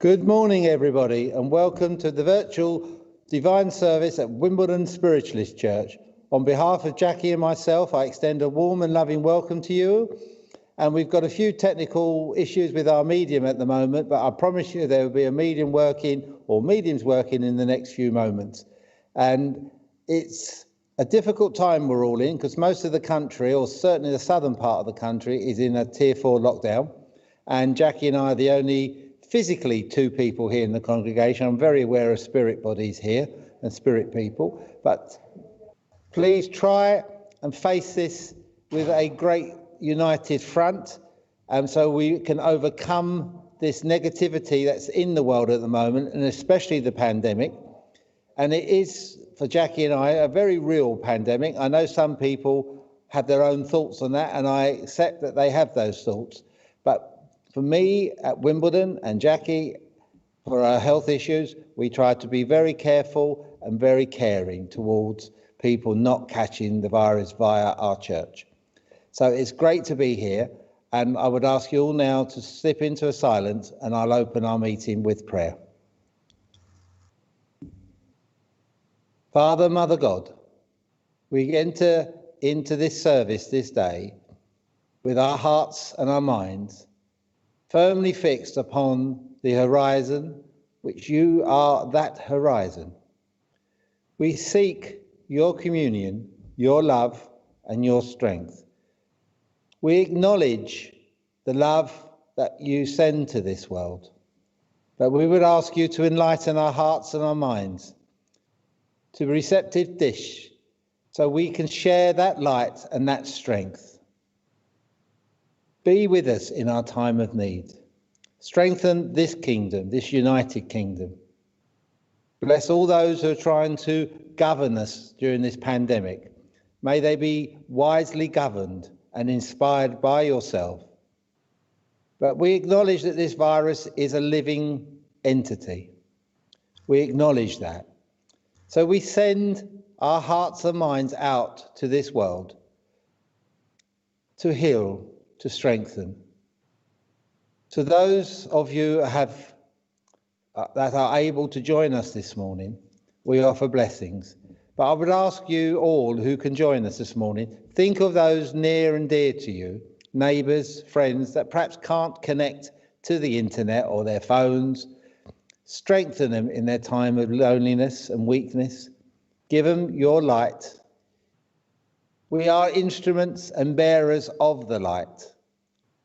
Good morning, everybody, and welcome to the virtual Divine Service at Wimbledon Spiritualist Church. On behalf of Jackie and myself, I extend a warm and loving welcome to you. And we've got a few technical issues with our medium at the moment, but I promise you there will be a medium working or mediums working in the next few moments. And it's a difficult time we're all in because most of the country, or certainly the southern part of the country, is in a tier 4 lockdown. And Jackie and I are the only physically two people here in the congregation. I'm very aware of spirit bodies here and spirit people, but please try and face this with a great united front, so we can overcome this negativity that's in the world at the moment, and especially the pandemic. And it is, for Jackie and I, a very real pandemic. I know some people have their own thoughts on that, and I accept that they have those thoughts. But for me at Wimbledon and Jackie, for our health issues, we try to be very careful and very caring towards people not catching the virus via our church. So it's great to be here, and I would ask you all now to slip into a silence, and I'll open our meeting with prayer. Father, Mother God, we enter into this service this day with our hearts and our minds firmly fixed upon the horizon, which you are that horizon. We seek your communion, your love, and your strength. We acknowledge the love that you send to this world, but we would ask you to enlighten our hearts and our minds to a receptive dish so we can share that light and that strength. Be with us in our time of need. Strengthen this kingdom, this united kingdom. Bless all those who are trying to govern us during this pandemic. May they be wisely governed and inspired by yourself. But we acknowledge that this virus is a living entity. We acknowledge that. So we send our hearts and minds out to this world to heal, to strengthen. To those of you that are able to join us this morning, we offer blessings. But I would ask you all who can join us this morning, think of those near and dear to you, neighbours, friends that perhaps can't connect to the internet or their phones. Strengthen them in their time of loneliness and weakness. Give them your light. We are instruments and bearers of the light.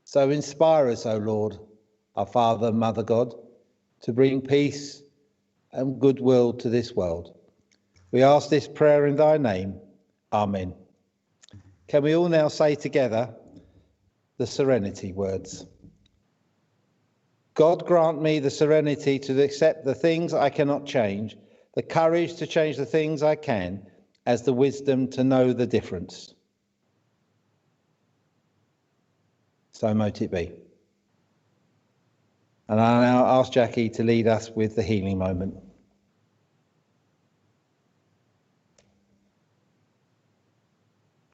So inspire us, O Lord, our Father and Mother God, to bring peace and goodwill to this world. We ask this prayer in thy name. Amen. Can we all now say together the serenity words? God grant me the serenity to accept the things I cannot change, the courage to change the things I can, as the wisdom to know the difference. So mote it be. And I now ask Jackie to lead us with the healing moment.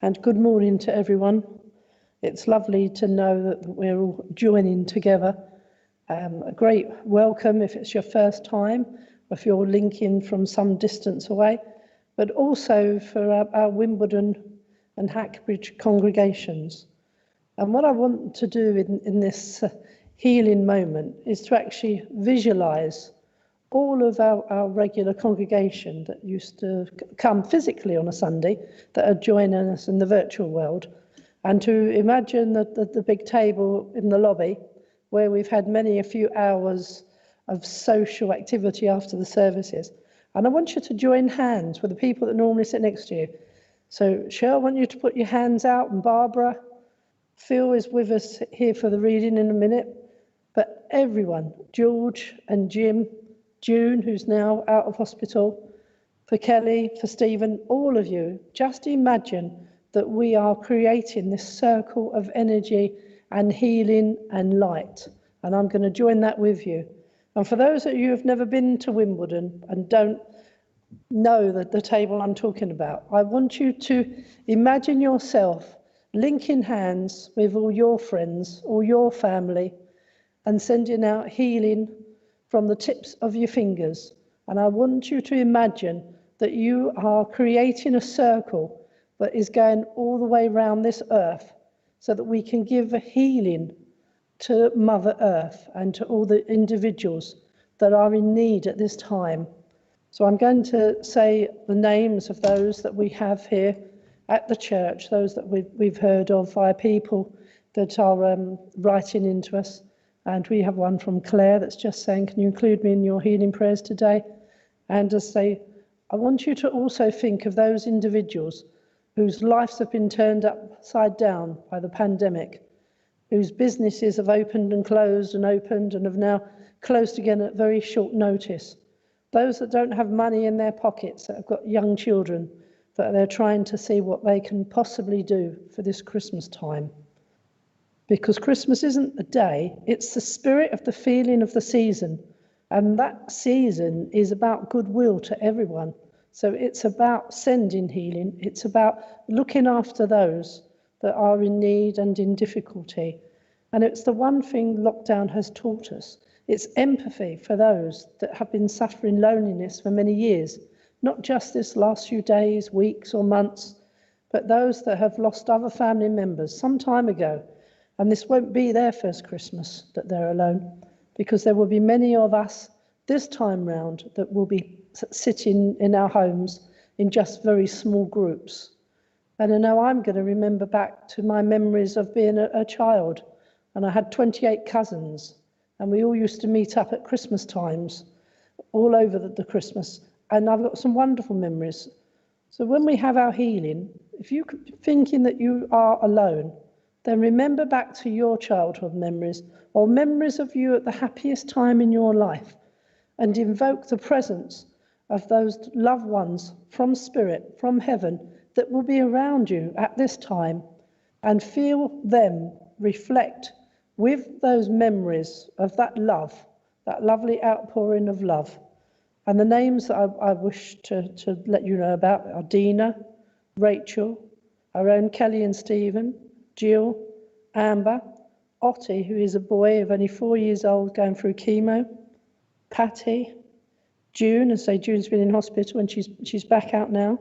And good morning to everyone. It's lovely to know that we're all joining together. A great welcome if it's your first time, or if you're linking from some distance away, but also for our Wimbledon and Hackbridge congregations. And what I want to do in this healing moment is to actually visualise all of our regular congregation that used to come physically on a Sunday that are joining us in the virtual world, and to imagine the big table in the lobby where we've had a few hours of social activity after the services. And I want you to join hands with the people that normally sit next to you. So Cheryl, I want you to put your hands out, and Barbara, Phil is with us here for the reading in a minute. But everyone, George and Jim, June, who's now out of hospital, for Kelly, for Stephen, all of you, just imagine that we are creating this circle of energy and healing and light. And I'm going to join that with you. And for those of you who have never been to Wimbledon and don't know the table I'm talking about, I want you to imagine yourself linking hands with all your friends, all your family, and sending out healing from the tips of your fingers. And I want you to imagine that you are creating a circle that is going all the way around this earth so that we can give a healing to Mother Earth and to all the individuals that are in need at this time. So I'm going to say the names of those that we have here at the church, those that we've heard of via people that are writing into us. And we have one from Claire that's just saying, can you include me in your healing prayers today? And to say, I want you to also think of those individuals whose lives have been turned upside down by the pandemic, whose businesses have opened and closed and opened and have now closed again at very short notice. Those that don't have money in their pockets, that have got young children, that they're trying to see what they can possibly do for this Christmas time. Because Christmas isn't a day, it's the spirit of the feeling of the season. And that season is about goodwill to everyone. So it's about sending healing. It's about looking after those that are in need and in difficulty. And it's the one thing lockdown has taught us. It's empathy for those that have been suffering loneliness for many years, not just this last few days, weeks or months, but those that have lost other family members some time ago. And this won't be their first Christmas that they're alone, because there will be many of us this time round that will be sitting in our homes in just very small groups. And I know I'm going to remember back to my memories of being a child, and I had 28 cousins, and we all used to meet up at Christmas times all over the Christmas, and I've got some wonderful memories. So when we have our healing, if you're thinking that you are alone, then remember back to your childhood memories or memories of you at the happiest time in your life, and invoke the presence of those loved ones from spirit, from heaven, that will be around you at this time, and feel them reflect with those memories of that love, that lovely outpouring of love. And the names that I wish to let you know about are Dina, Rachel, our own Kelly and Stephen, Jill, Amber, Ottie, who is a boy of only 4 years old going through chemo, Patty, June, and say June's been in hospital and she's back out now.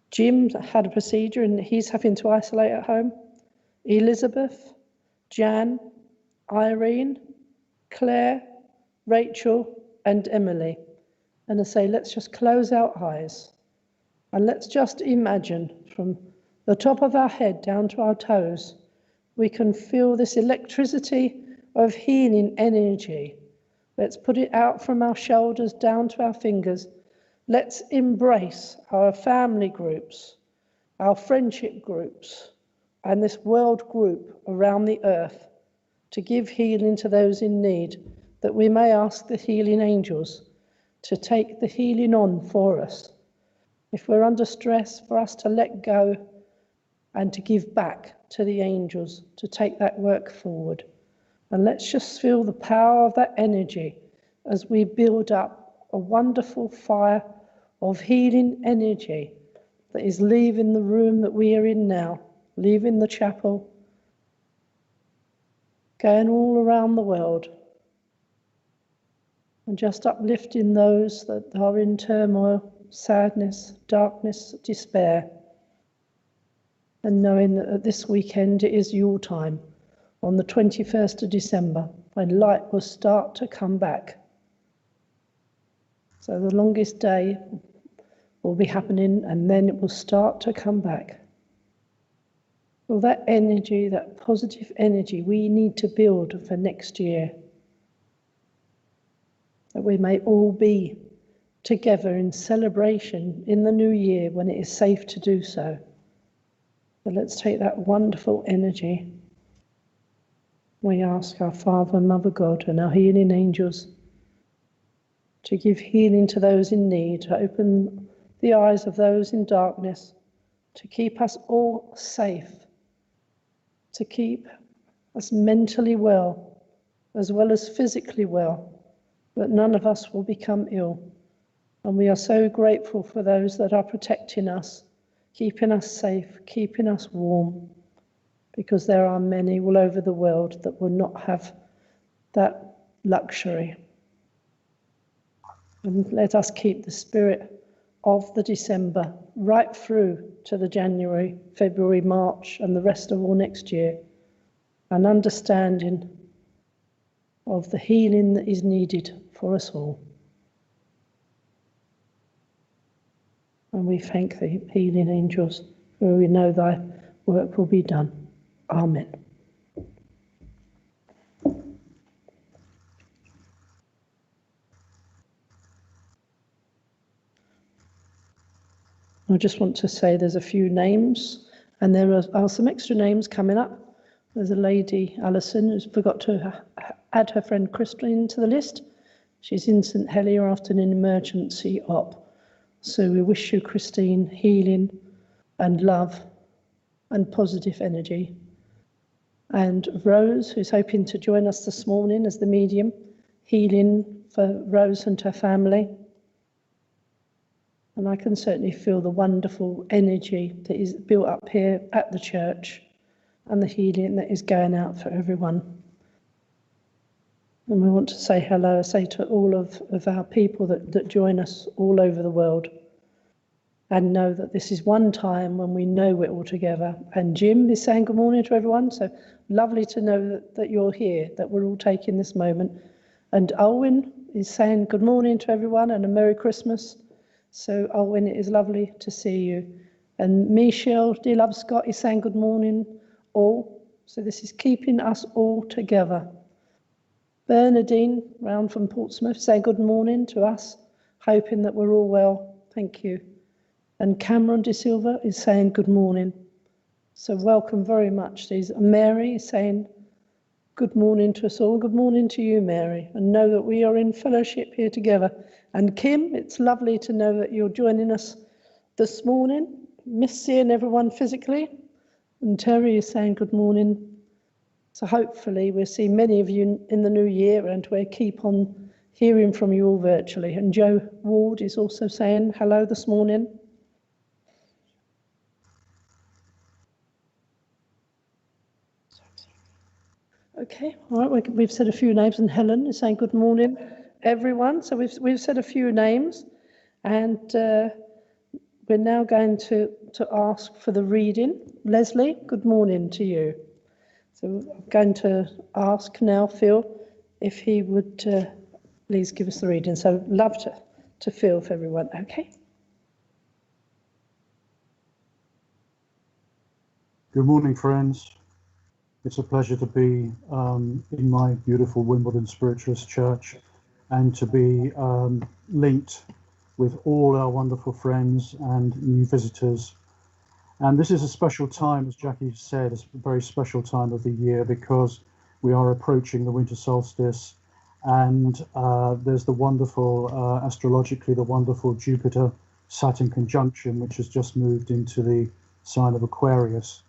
Jim had a procedure and he's having to isolate at home. Elizabeth, Jan, Irene, Claire, Rachel, and Emily. And I say, let's just close our eyes and let's just imagine from the top of our head down to our toes, we can feel this electricity of healing energy. Let's put it out from our shoulders down to our fingers. Let's embrace our family groups, our friendship groups, and this world group around the earth to give healing to those in need, that we may ask the healing angels to take the healing on for us. If we're under stress, for us to let go and to give back to the angels to take that work forward. And let's just feel the power of that energy as we build up a wonderful fire of healing energy that is leaving the room that we are in now, leaving the chapel, going all around the world, and just uplifting those that are in turmoil, sadness, darkness, despair, and knowing that this weekend it is your time, on the 21st of December, when light will start to come back. So the longest day will be happening, and then it will start to come back. Well, that energy, that positive energy, we need to build for next year, that we may all be together in celebration in the new year when it is safe to do so. But let's take that wonderful energy. We ask our Father and Mother God and our healing angels to give healing to those in need, to open the eyes of those in darkness, to keep us all safe, to keep us mentally well as physically well, that none of us will become ill. And we are so grateful for those that are protecting us, keeping us safe, keeping us warm, because there are many all over the world that will not have that luxury. And let us keep the spirit of the December right through to the January, February, March, and the rest of all next year, an understanding of the healing that is needed for us all. And we thank the healing angels, for we know thy work will be done. Amen. I just want to say there's a few names, and there are some extra names coming up. There's a lady, Alison, who's forgot to add her friend Christine to the list. She's in St Helier after an emergency op. So we wish you, Christine, healing and love and positive energy. And Rose, who's hoping to join us this morning as the medium, healing for Rose and her family. And I can certainly feel the wonderful energy that is built up here at the church and the healing that is going out for everyone. And we want to say hello, say to all of our people that join us all over the world, and know that this is one time when we know we're all together. And Jim is saying good morning to everyone, so lovely to know that you're here, that we're all taking this moment. And Owen is saying good morning to everyone and a Merry Christmas. So Owen, it is lovely to see you. And Michelle, dear love Scott, is saying good morning all. So this is keeping us all together. Bernadine, round from Portsmouth, saying good morning to us, hoping that we're all well. Thank you. And Cameron De Silva is saying good morning. So welcome very much. Mary is saying good morning to us all. Good morning to you, Mary, and know that we are in fellowship here together. And Kim, it's lovely to know that you're joining us this morning. Miss seeing everyone physically. And Terry is saying good morning. So hopefully we'll see many of you in the new year, and we'll keep on hearing from you all virtually. And Joe Ward is also saying hello this morning. Okay, all right, we've said a few names, and Helen is saying good morning, everyone. So we've said a few names, and we're now going to ask for the reading. Leslie, good morning to you. So I'm going to ask now Phil if he would please give us the reading. So love to Phil for everyone, okay? Good morning, friends. It's a pleasure to be in my beautiful Wimbledon Spiritualist Church and to be linked with all our wonderful friends and new visitors. And this is a special time, as Jackie said, it's a very special time of the year because we are approaching the winter solstice, and there's the wonderful, astrologically, the wonderful Jupiter-Saturn conjunction, which has just moved into the sign of Aquarius,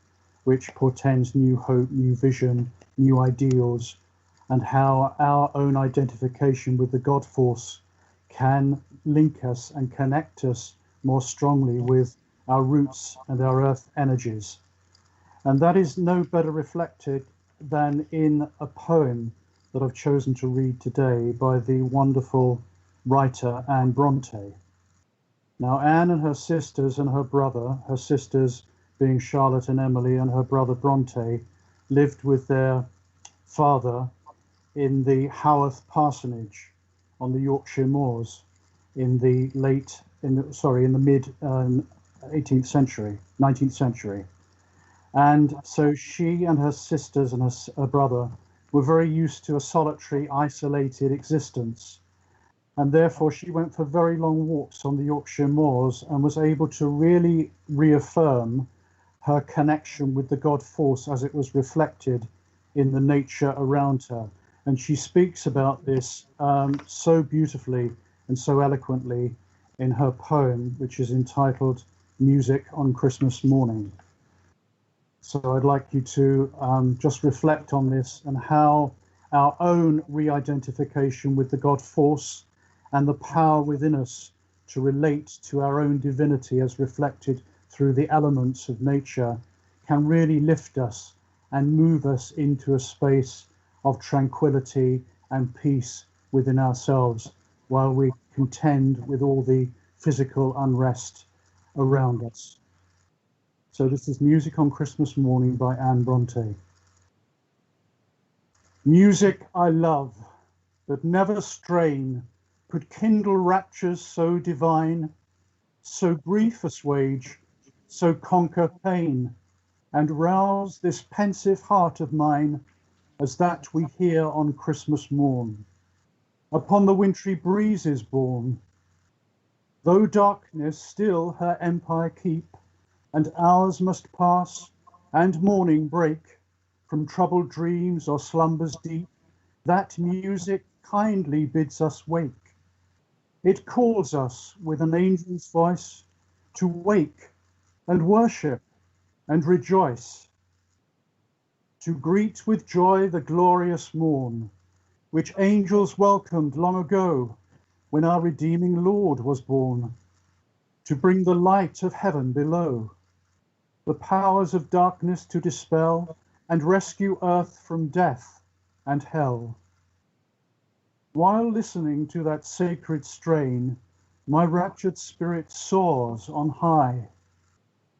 which portends new hope, new vision, new ideals, and how our own identification with the God force can link us and connect us more strongly with our roots and our earth energies. And that is no better reflected than in a poem that I've chosen to read today by the wonderful writer Anne Bronte. Now, Anne and her sisters and her brother, her sisters being Charlotte and Emily, and her brother Bronte, lived with their father in the Haworth parsonage on the Yorkshire moors in the mid 18th century, 19th century. And so she and her sisters and her brother were very used to a solitary, isolated existence. And therefore she went for very long walks on the Yorkshire moors and was able to really reaffirm her connection with the God force as it was reflected in the nature around her. And she speaks about this so beautifully and so eloquently in her poem, which is entitled Music on Christmas Morning. So I'd like you to just reflect on this and how our own re-identification with the God force and the power within us to relate to our own divinity as reflected through the elements of nature can really lift us and move us into a space of tranquility and peace within ourselves while we contend with all the physical unrest around us. So this is Music on Christmas Morning by Anne Bronte. Music I love, but never strain, could kindle raptures so divine, so grief assuage, so conquer pain, and rouse this pensive heart of mine, as that we hear on Christmas morn, upon the wintry breezes borne. Though darkness still her empire keep, and hours must pass, and morning break, from troubled dreams or slumbers deep, that music kindly bids us wake. It calls us with an angel's voice to wake and worship and rejoice, to greet with joy the glorious morn, which angels welcomed long ago when our redeeming Lord was born, to bring the light of heaven below, the powers of darkness to dispel, and rescue earth from death and hell. While listening to that sacred strain, my raptured spirit soars on high.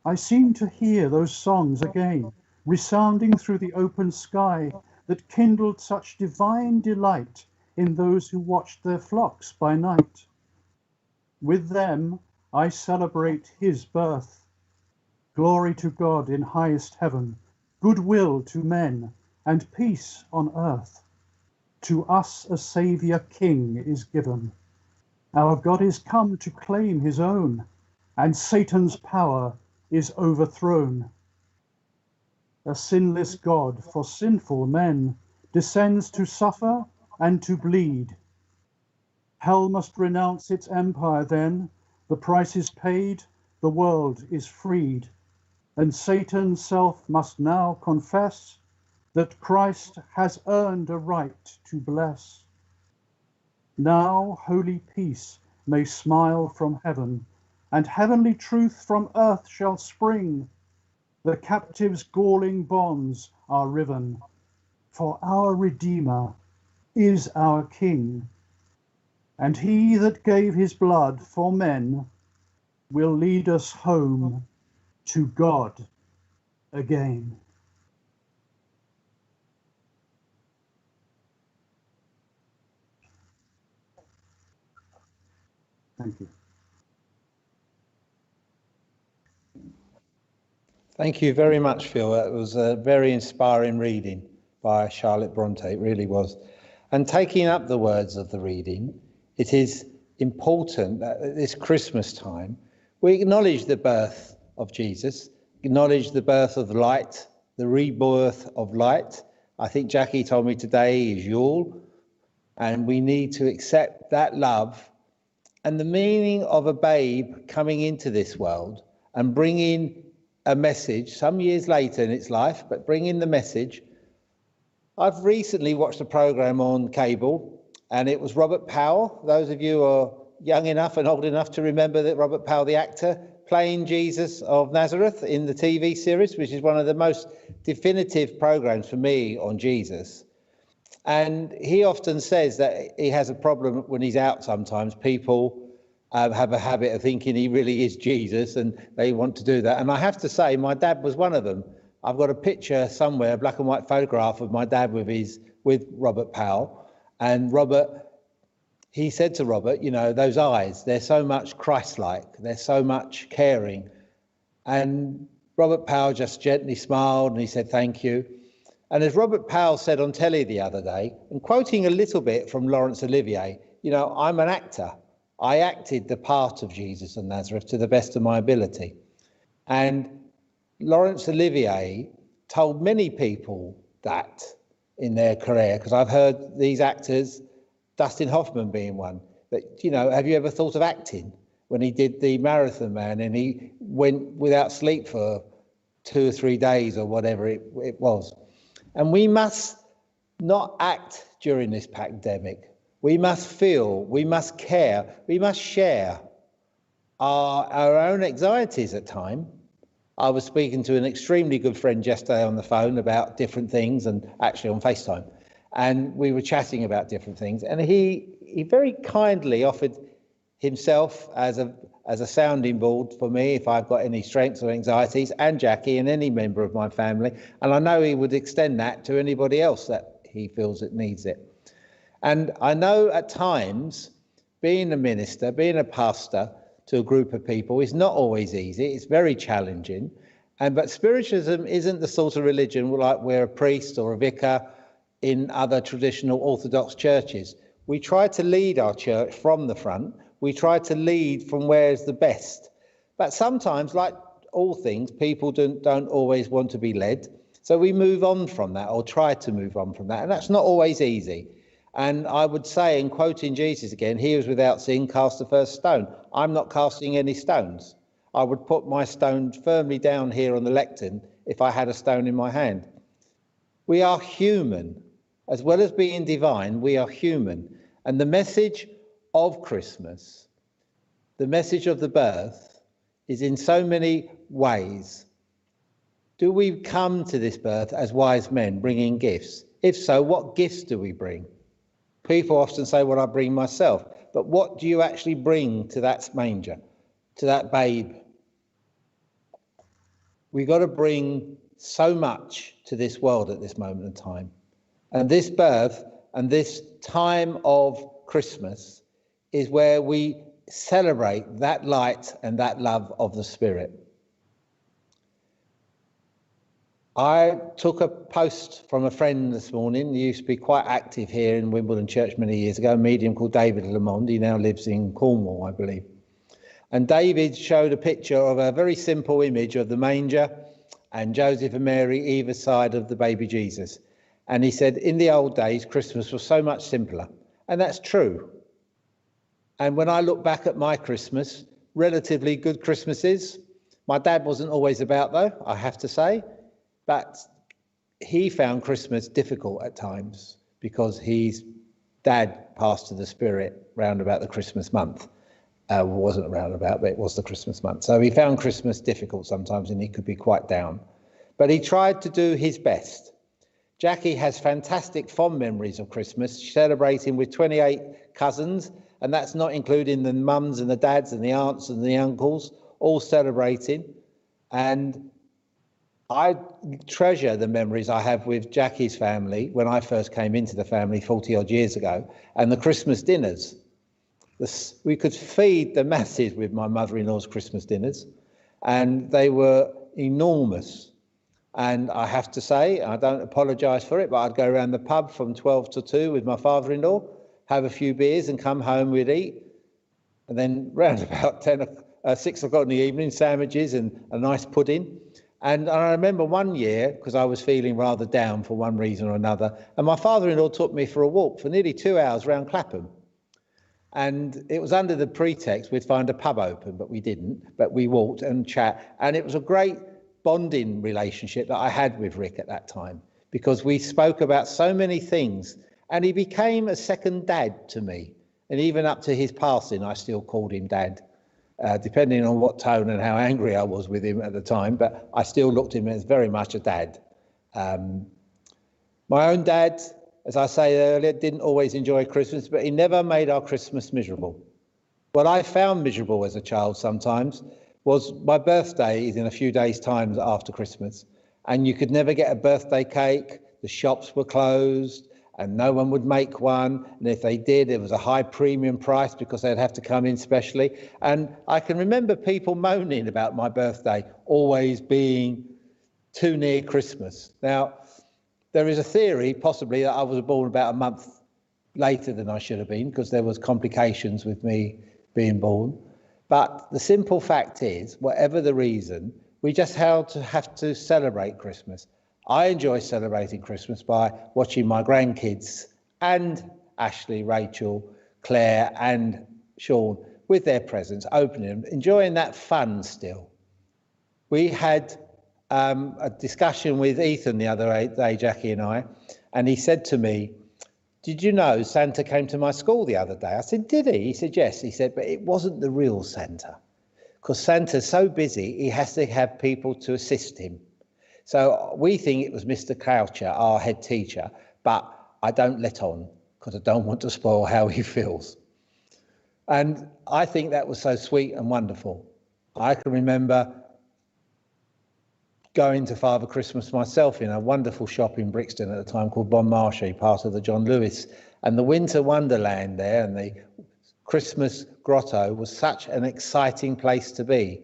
I seem to hear those songs again, resounding through the open sky, that kindled such divine delight in those who watched their flocks by night. With them I celebrate his birth. Glory to God in highest heaven, goodwill to men, and peace on earth. To us a Saviour King is given. Our God is come to claim his own, and Satan's power is overthrown. A sinless God for sinful men descends to suffer and to bleed. Hell must renounce its empire then, the price is paid, the world is freed, and Satan's self must now confess that Christ has earned a right to bless. Now holy peace may smile from heaven, and heavenly truth from earth shall spring. The captive's galling bonds are riven, for our Redeemer is our King. And he that gave his blood for men will lead us home to God again. Thank you. Thank you very much, Phil. That was a very inspiring reading by Charlotte Bronte, it really was. And taking up the words of the reading, it is important that at this Christmas time, we acknowledge the birth of Jesus, acknowledge the birth of light, the rebirth of light. I think Jackie told me today is Yule, and we need to accept that love and the meaning of a babe coming into this world and bringing a message some years later in its life, but bringing the message. I've recently watched a program on cable, and it was Robert Powell. Those of you who are young enough and old enough to remember that Robert Powell, the actor, playing Jesus of Nazareth in the TV series, which is one of the most definitive programs for me on Jesus. And he often says that he has a problem when he's out sometimes. People have a habit of thinking he really is Jesus, and they want to do that. And I have to say, my dad was one of them. I've got a picture somewhere, a black and white photograph of my dad with Robert Powell. And he said to Robert, you know, those eyes, they're so much Christ-like, they're so much caring. And Robert Powell just gently smiled and he said, thank you. And as Robert Powell said on telly the other day, and quoting a little bit from Laurence Olivier, you know, I'm an actor. I acted the part of Jesus of Nazareth to the best of my ability. And Laurence Olivier told many people that in their career, because I've heard these actors, Dustin Hoffman being one, that, you know, have you ever thought of acting? When he did the Marathon Man and he went without sleep for 2 or 3 days or whatever it was. And we must not act during this pandemic. We must feel, we must care, we must share our own anxieties at times. I was speaking to an extremely good friend yesterday on the phone about different things, and actually on FaceTime. and we were chatting about different things, and he very kindly offered himself as a sounding board for me if I've got any strengths or anxieties, and Jackie and any member of my family, and I know he would extend that to anybody else that he feels that needs it. And I know at times being a minister, being a pastor to a group of people is not always easy. It's very challenging. But spiritualism isn't the sort of religion like we're a priest or a vicar in other traditional Orthodox churches. We try to lead our church from the front. We try to lead from where's the best. But sometimes, like all things, people don't always want to be led. So we move on from that, or try to move on from that. And that's not always easy. And I would say, in quoting Jesus again, he was without sin, cast the first stone. I'm not casting any stones. I would put my stone firmly down here on the lectern if I had a stone in my hand. We are human. As well as being divine, we are human. And the message of Christmas, the message of the birth, is in so many ways. Do we come to this birth as wise men bringing gifts? If so, what gifts do we bring? People often say, well, I bring myself. But what do you actually bring to that manger, to that babe? We've got to bring so much to this world at this moment in time. And this birth and this time of Christmas is where we celebrate that light and that love of the Spirit. I took a post from a friend this morning. He used to be quite active here in Wimbledon Church many years ago, a medium called David Lamond. He now lives in Cornwall, I believe. And David showed a picture of a very simple image of the manger and Joseph and Mary either side of the baby Jesus. And he said, in the old days, Christmas was so much simpler. And that's true. And when I look back at my Christmas, relatively good Christmases, my dad wasn't always about, though, I have to say. But he found Christmas difficult at times because his dad passed to the Spirit round about the Christmas month. Wasn't around about, but it was the Christmas month. So he found Christmas difficult sometimes, and he could be quite down. But he tried to do his best. Jackie has fantastic fond memories of Christmas, celebrating with 28 cousins, and that's not including the mums and the dads and the aunts and the uncles, all celebrating. And I treasure the memories I have with Jackie's family when I first came into the family 40 odd years ago, and the Christmas dinners. We could feed the masses with my mother-in-law's Christmas dinners, and they were enormous. And I have to say, I don't apologise for it, but I'd go around the pub from 12 to 2 with my father-in-law, have a few beers and come home, we'd eat. And then round about 6 o'clock in the evening, sandwiches and a nice pudding. And I remember one year, because I was feeling rather down for one reason or another, and my father-in-law took me for a walk for nearly 2 hours around Clapham. And it was under the pretext we'd find a pub open, but we didn't. But we walked and chat, and it was a great bonding relationship that I had with Rick at that time, because we spoke about so many things, and he became a second dad to me. And even up to his passing, I still called him Dad, depending on what tone and how angry I was with him at the time, but I still looked at him as very much a dad. My own dad, as I say earlier, didn't always enjoy Christmas, but he never made our Christmas miserable. What I found miserable as a child sometimes was my birthday is in a few days' time after Christmas, and you could never get a birthday cake, the shops were closed, and no one would make one, and if they did, it was a high premium price because they'd have to come in specially. And I can remember people moaning about my birthday always being too near Christmas. Now, there is a theory, possibly, that I was born about a month later than I should have been because there was complications with me being born. But the simple fact is, whatever the reason, we just have to celebrate Christmas. I enjoy celebrating Christmas by watching my grandkids and Ashley, Rachel, Claire and Sean with their presents, opening them, enjoying that fun still. We had a discussion with Ethan the other day, Jackie and I, and he said to me, did you know Santa came to my school the other day? I said, did he? He said, yes. He said, but it wasn't the real Santa, because Santa's so busy, he has to have people to assist him. So we think it was Mr. Croucher, our head teacher, but I don't let on because I don't want to spoil how he feels. And I think that was so sweet and wonderful. I can remember going to Father Christmas myself in a wonderful shop in Brixton at the time called Bon Marché, part of the John Lewis, and the Winter Wonderland there and the Christmas grotto was such an exciting place to be.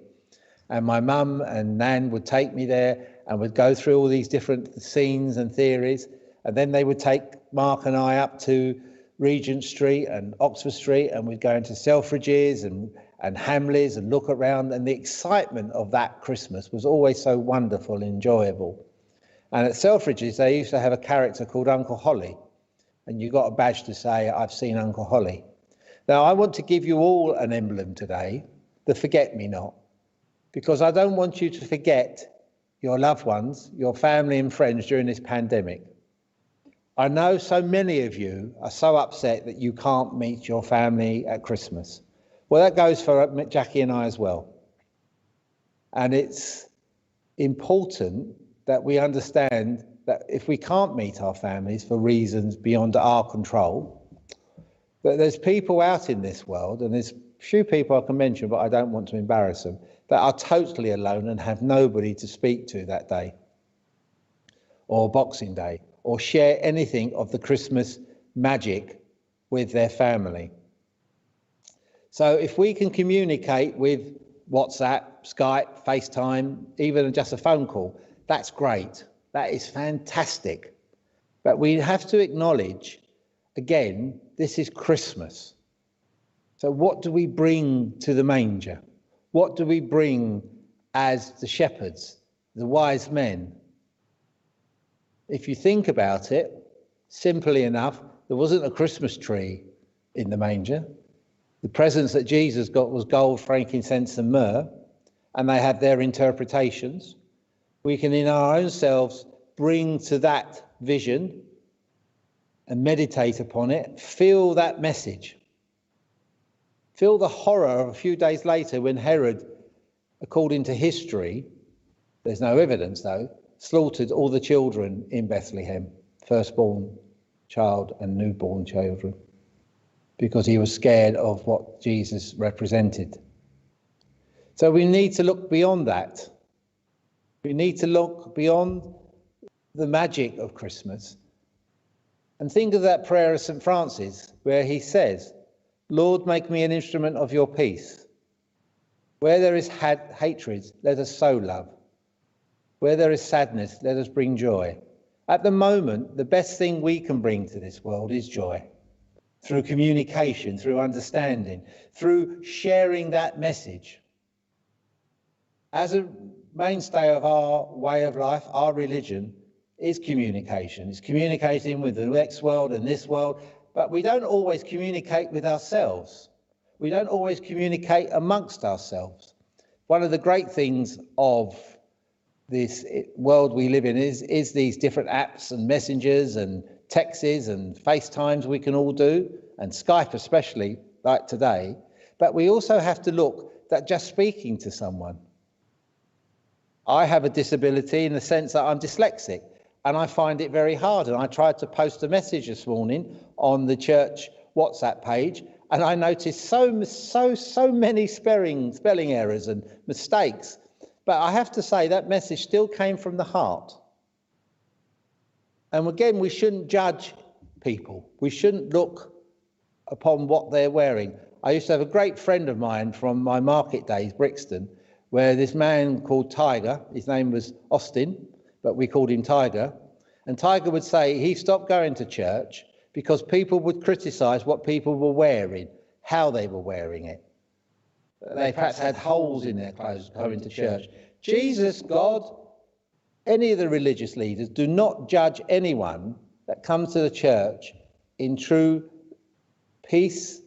And my mum and Nan would take me there and would go through all these different scenes and theories, and then they would take Mark and I up to Regent Street and Oxford Street, and we'd go into Selfridges and Hamleys and look around, and the excitement of that Christmas was always so wonderful and enjoyable. And at Selfridges they used to have a character called Uncle Holly, and you got a badge to say, I've seen Uncle Holly. Now I want to give you all an emblem today, the forget-me-not, because I don't want you to forget your loved ones, your family and friends during this pandemic. I know so many of you are so upset that you can't meet your family at Christmas. Well, that goes for Jackie and I as well. And it's important that we understand that if we can't meet our families for reasons beyond our control, that there's people out in this world, and there's few people I can mention, but I don't want to embarrass them, that are totally alone and have nobody to speak to that day, or Boxing Day, or share anything of the Christmas magic with their family. So if we can communicate with WhatsApp, Skype, FaceTime, even just a phone call, that's great. That is fantastic. But we have to acknowledge, again, this is Christmas. So what do we bring to the manger? What do we bring as the shepherds, the wise men? If you think about it, simply enough, there wasn't a Christmas tree in the manger. The presents that Jesus got was gold, frankincense and myrrh, and they have their interpretations. We can in our own selves bring to that vision and meditate upon it, feel that message. Feel the horror of a few days later when Herod, according to history, there's no evidence though, slaughtered all the children in Bethlehem, firstborn child and newborn children, because he was scared of what Jesus represented. So we need to look beyond that. We need to look beyond the magic of Christmas and think of that prayer of St. Francis, where he says, Lord, make me an instrument of your peace. Where there is hatred, let us sow love. Where there is sadness, let us bring joy. At the moment, the best thing we can bring to this world is joy. Through communication, through understanding, through sharing that message. As a mainstay of our way of life, our religion is communication. It's communicating with the next world and this world, but we don't always communicate with ourselves. We don't always communicate amongst ourselves. One of the great things of this world we live in is these different apps and messengers and texts and FaceTimes we can all do, and Skype especially, like today. But we also have to look that just speaking to someone. I have a disability in the sense that I'm dyslexic, and I find it very hard. And I tried to post a message this morning on the church WhatsApp page, and I noticed so many spelling errors and mistakes. But I have to say that message still came from the heart. And again, we shouldn't judge people. We shouldn't look upon what they're wearing. I used to have a great friend of mine from my market days, Brixton, where this man called Tiger, his name was Austin, but we called him Tiger. And Tiger would say he stopped going to church because people would criticise what people were wearing, how they were wearing it. They perhaps had holes in their clothes going to church. Jesus, God, any of the religious leaders do not judge anyone that comes to the church in true peace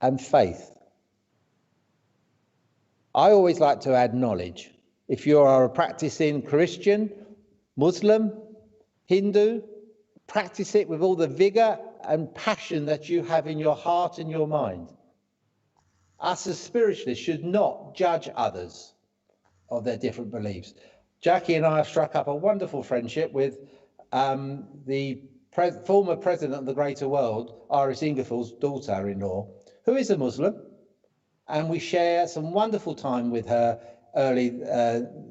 and faith. I always like to add knowledge. If you are a practicing Christian, Muslim, Hindu, practice it with all the vigour and passion that you have in your heart and your mind. Us as spiritualists should not judge others of their different beliefs. Jackie and I have struck up a wonderful friendship with the former president of the Greater World, Iris Ingerfall's daughter-in-law, who is a Muslim, and we share some wonderful time with her early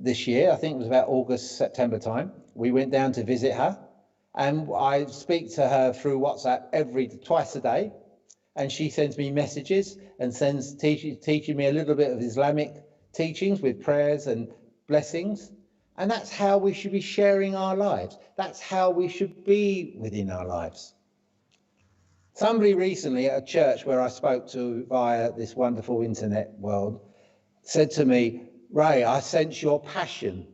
this year. I think it was about August, September time. We went down to visit her, and I speak to her through WhatsApp twice a day, and she sends me messages and teaching me a little bit of Islamic teachings with prayers and blessings. And that's how we should be sharing our lives. That's how we should be within our lives. Somebody recently at a church where I spoke to via this wonderful internet world said to me, Ray, I sense your passion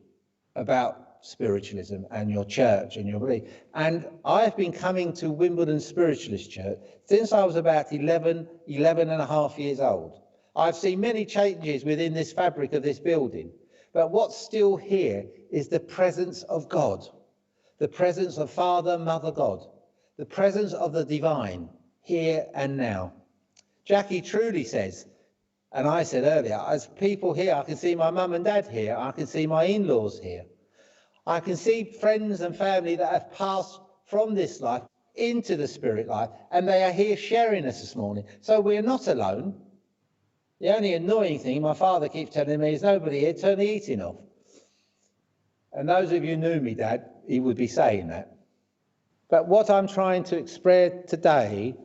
about spiritualism and your church and your belief. And I've been coming to Wimbledon Spiritualist Church since I was about 11 and a half years old. I've seen many changes within this fabric of this building. But what's still here is the presence of God, the presence of Father, Mother God, the presence of the divine here and now. Jackie truly says, and I said earlier, as people here, I can see my mum and dad here, I can see my in-laws here. I can see friends and family that have passed from this life into the spirit life, and they are here sharing us this morning. So we're not alone. The only annoying thing my father keeps telling me is nobody here, turn the heating off. And those of you who knew me, Dad, he would be saying that. But what I'm trying to express today,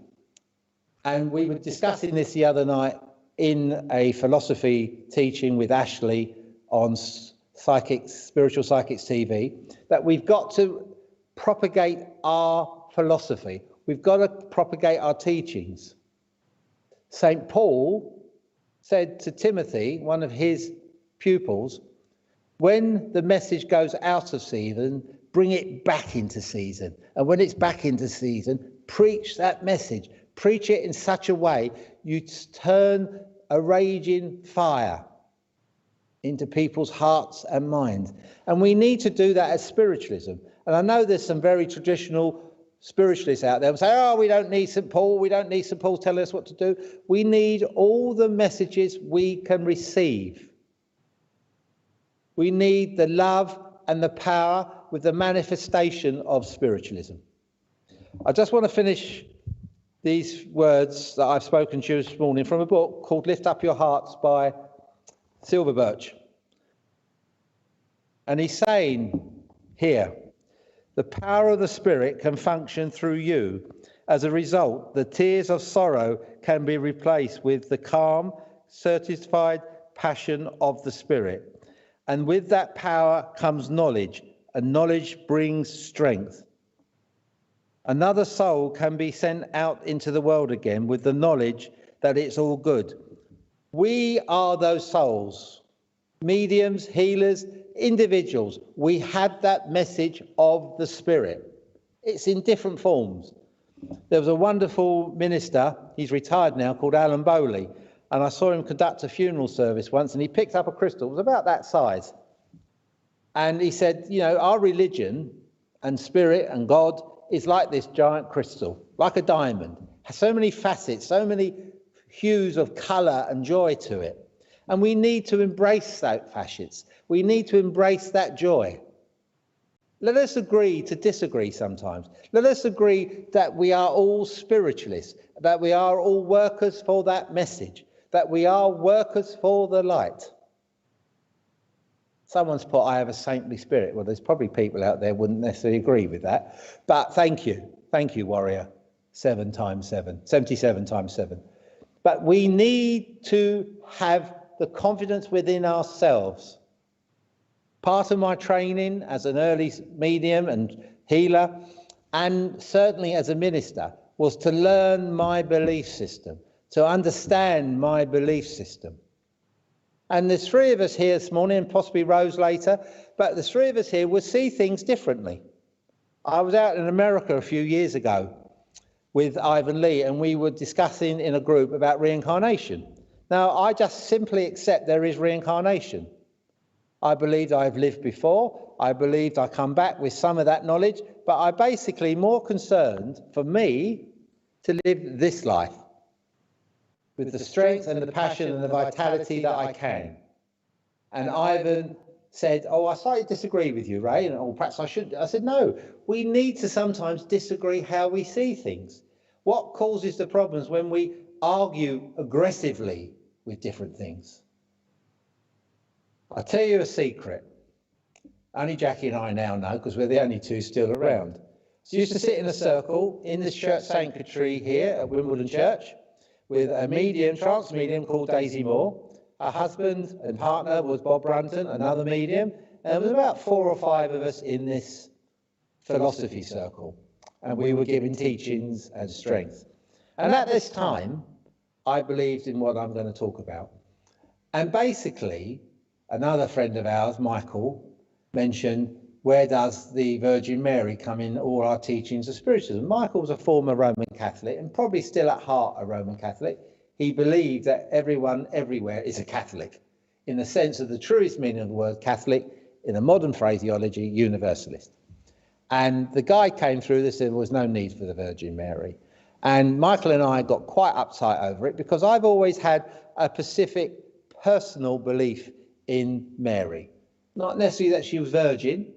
and we were discussing this the other night in a philosophy teaching with Ashley on Spiritual Psychics TV, that we've got to propagate our philosophy. We've got to propagate our teachings. St. Paul said to Timothy, one of his pupils, when the message goes out of season, bring it back into season. And when it's back into season, preach that message. Preach it in such a way you turn a raging fire into people's hearts and minds. And we need to do that as spiritualism. And I know there's some very traditional spiritualists out there who say, oh, we don't need St. Paul, we don't need St. Paul telling us what to do. We need all the messages we can receive. We need the love and the power with the manifestation of spiritualism. I just want to finish these words that I've spoken to you this morning from a book called Lift Up Your Hearts by Silver Birch. And he's saying here, the power of the Spirit can function through you. As a result, the tears of sorrow can be replaced with the calm, certified passion of the Spirit. And with that power comes knowledge, and knowledge brings strength. Another soul can be sent out into the world again with the knowledge that it's all good. We are those souls, mediums, healers, individuals. We have that message of the Spirit. It's in different forms. There was a wonderful minister, he's retired now, called Alan Bowley, and I saw him conduct a funeral service once, and he picked up a crystal. It was about that size. And he said, you know, our religion and spirit and God is like this giant crystal, like a diamond. Has so many facets, so many hues of colour and joy to it. And we need to embrace that facets. We need to embrace that joy. Let us agree to disagree sometimes. Let us agree that we are all spiritualists, that we are all workers for that message, that we are workers for the light. Someone's put, I have a saintly spirit. Well, there's probably people out there who wouldn't necessarily agree with that. But thank you, warrior, 7 times 7, 77 times 7. But we need to have the confidence within ourselves. Part of my training as an early medium and healer, and certainly as a minister, was to learn my belief system, to understand my belief system. And there's 3 of us here this morning, and possibly Rose later, but the 3 of us here will see things differently. I was out in America a few years ago with Ivan Lee, and we were discussing in a group about reincarnation. Now, I just simply accept there is reincarnation. I believed I've lived before. I believed I come back with some of that knowledge, but I'm basically more concerned for me to live this life with the strength and the passion and the vitality that I can. And Ivan said, oh, I slightly disagree with you, Ray, or perhaps I should. I said, no, we need to sometimes disagree how we see things. What causes the problems when we argue aggressively with different things? I'll tell you a secret. Only Jackie and I now know, because we're the only two still around. So we used to sit in a circle in this church sanctuary here at Wimbledon Church with a medium, trance medium called Daisy Moore. Her husband and partner was Bob Brunton, another medium. And there was about 4 or 5 of us in this philosophy circle. And we were giving teachings and strength. And at this time, I believed in what I'm going to talk about. And basically, another friend of ours, Michael, mentioned, where does the Virgin Mary come in all our teachings of spiritualism? Michael was a former Roman Catholic and probably still at heart a Roman Catholic. He believed that everyone everywhere is a Catholic, in the sense of the truest meaning of the word Catholic, in a modern phraseology, universalist. And the guy came through this, there was no need for the Virgin Mary. And Michael and I got quite uptight over it because I've always had a specific personal belief in Mary. Not necessarily that she was virgin,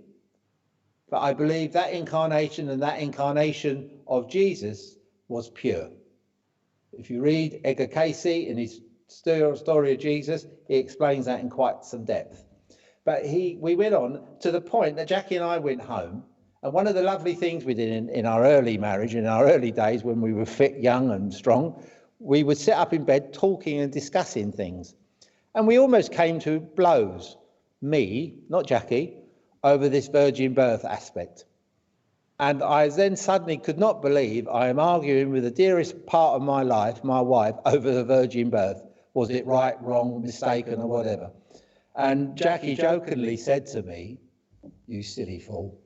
but I believe that incarnation and that incarnation of Jesus was pure. If you read Edgar Cayce in his story of Jesus, he explains that in quite some depth. But we went on to the point that Jackie and I went home, and one of the lovely things we did in our early marriage, in our early days when we were fit, young and strong, we would sit up in bed talking and discussing things. And we almost came to blows, me, not Jackie, over this virgin birth aspect. And I then suddenly could not believe I am arguing with the dearest part of my life, my wife, over the virgin birth. Was it right, wrong, mistaken, or whatever? And Jackie jokingly said to me, "You silly fool,"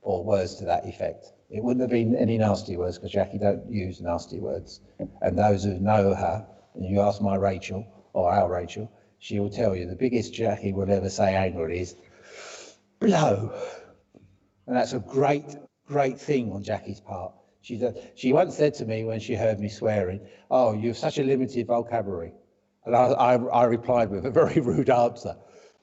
or words to that effect. It wouldn't have been any nasty words, because Jackie don't use nasty words. And those who know her, and you ask my Rachel, or our Rachel, she will tell you the biggest Jackie will ever say angrily is, "Blow." And that's a great thing on Jackie's part. She once said to me when she heard me swearing, "Oh, you have such a limited vocabulary." And I replied with a very rude answer.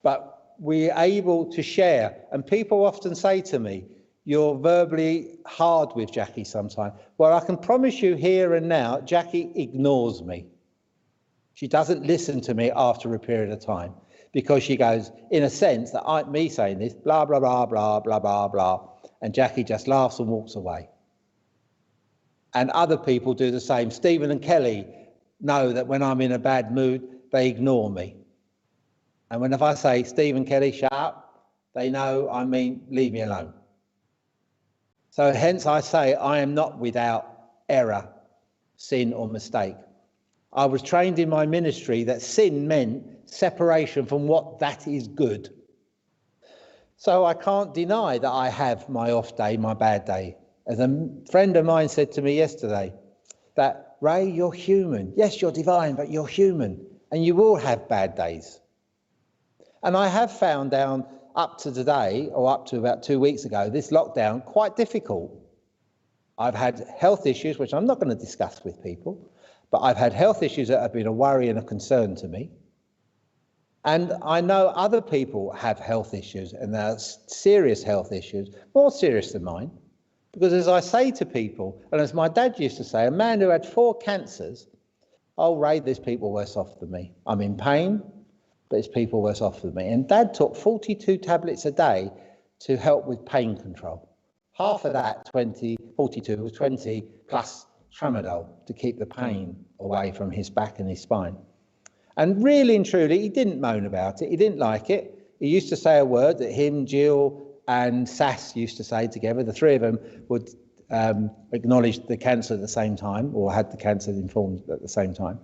But we're able to share. And people often say to me, "You're verbally hard with Jackie sometimes." Well, I can promise you here and now, Jackie ignores me. She doesn't listen to me after a period of time, because she goes, in a sense, that me saying this, blah, blah, blah, blah, blah, blah, blah, and Jackie just laughs and walks away. And other people do the same. Stephen and Kelly know that when I'm in a bad mood, they ignore me. And when if I say, "Stephen, Kelly, shut up," they know I mean, leave me alone. So hence I say I am not without error, sin or mistake. I was trained in my ministry that sin meant separation from what that is good. So I can't deny that I have my off day, my bad day. As a friend of mine said to me yesterday, that, "Ray, you're human. Yes, you're divine, but you're human, and you will have bad days." And I have found down up to today, or up to about 2 weeks ago, this lockdown quite difficult. I've had health issues, which I'm not going to discuss with people, but I've had health issues that have been a worry and a concern to me. And I know other people have health issues, and they're serious health issues, more serious than mine. Because as I say to people, and as my dad used to say, a man who had 4 cancers, "Oh, Ray, there's people worse off than me. I'm in pain, but there's people worse off than me." And Dad took 42 tablets a day to help with pain control. Half of that, 42, was 20 plus tramadol to keep the pain away from his back and his spine. And really and truly, he didn't moan about it. He didn't like it. He used to say a word that him, Jill, and Sass used to say together. The 3 of them would acknowledge the cancer at the same time, or had the cancer informed at the same time.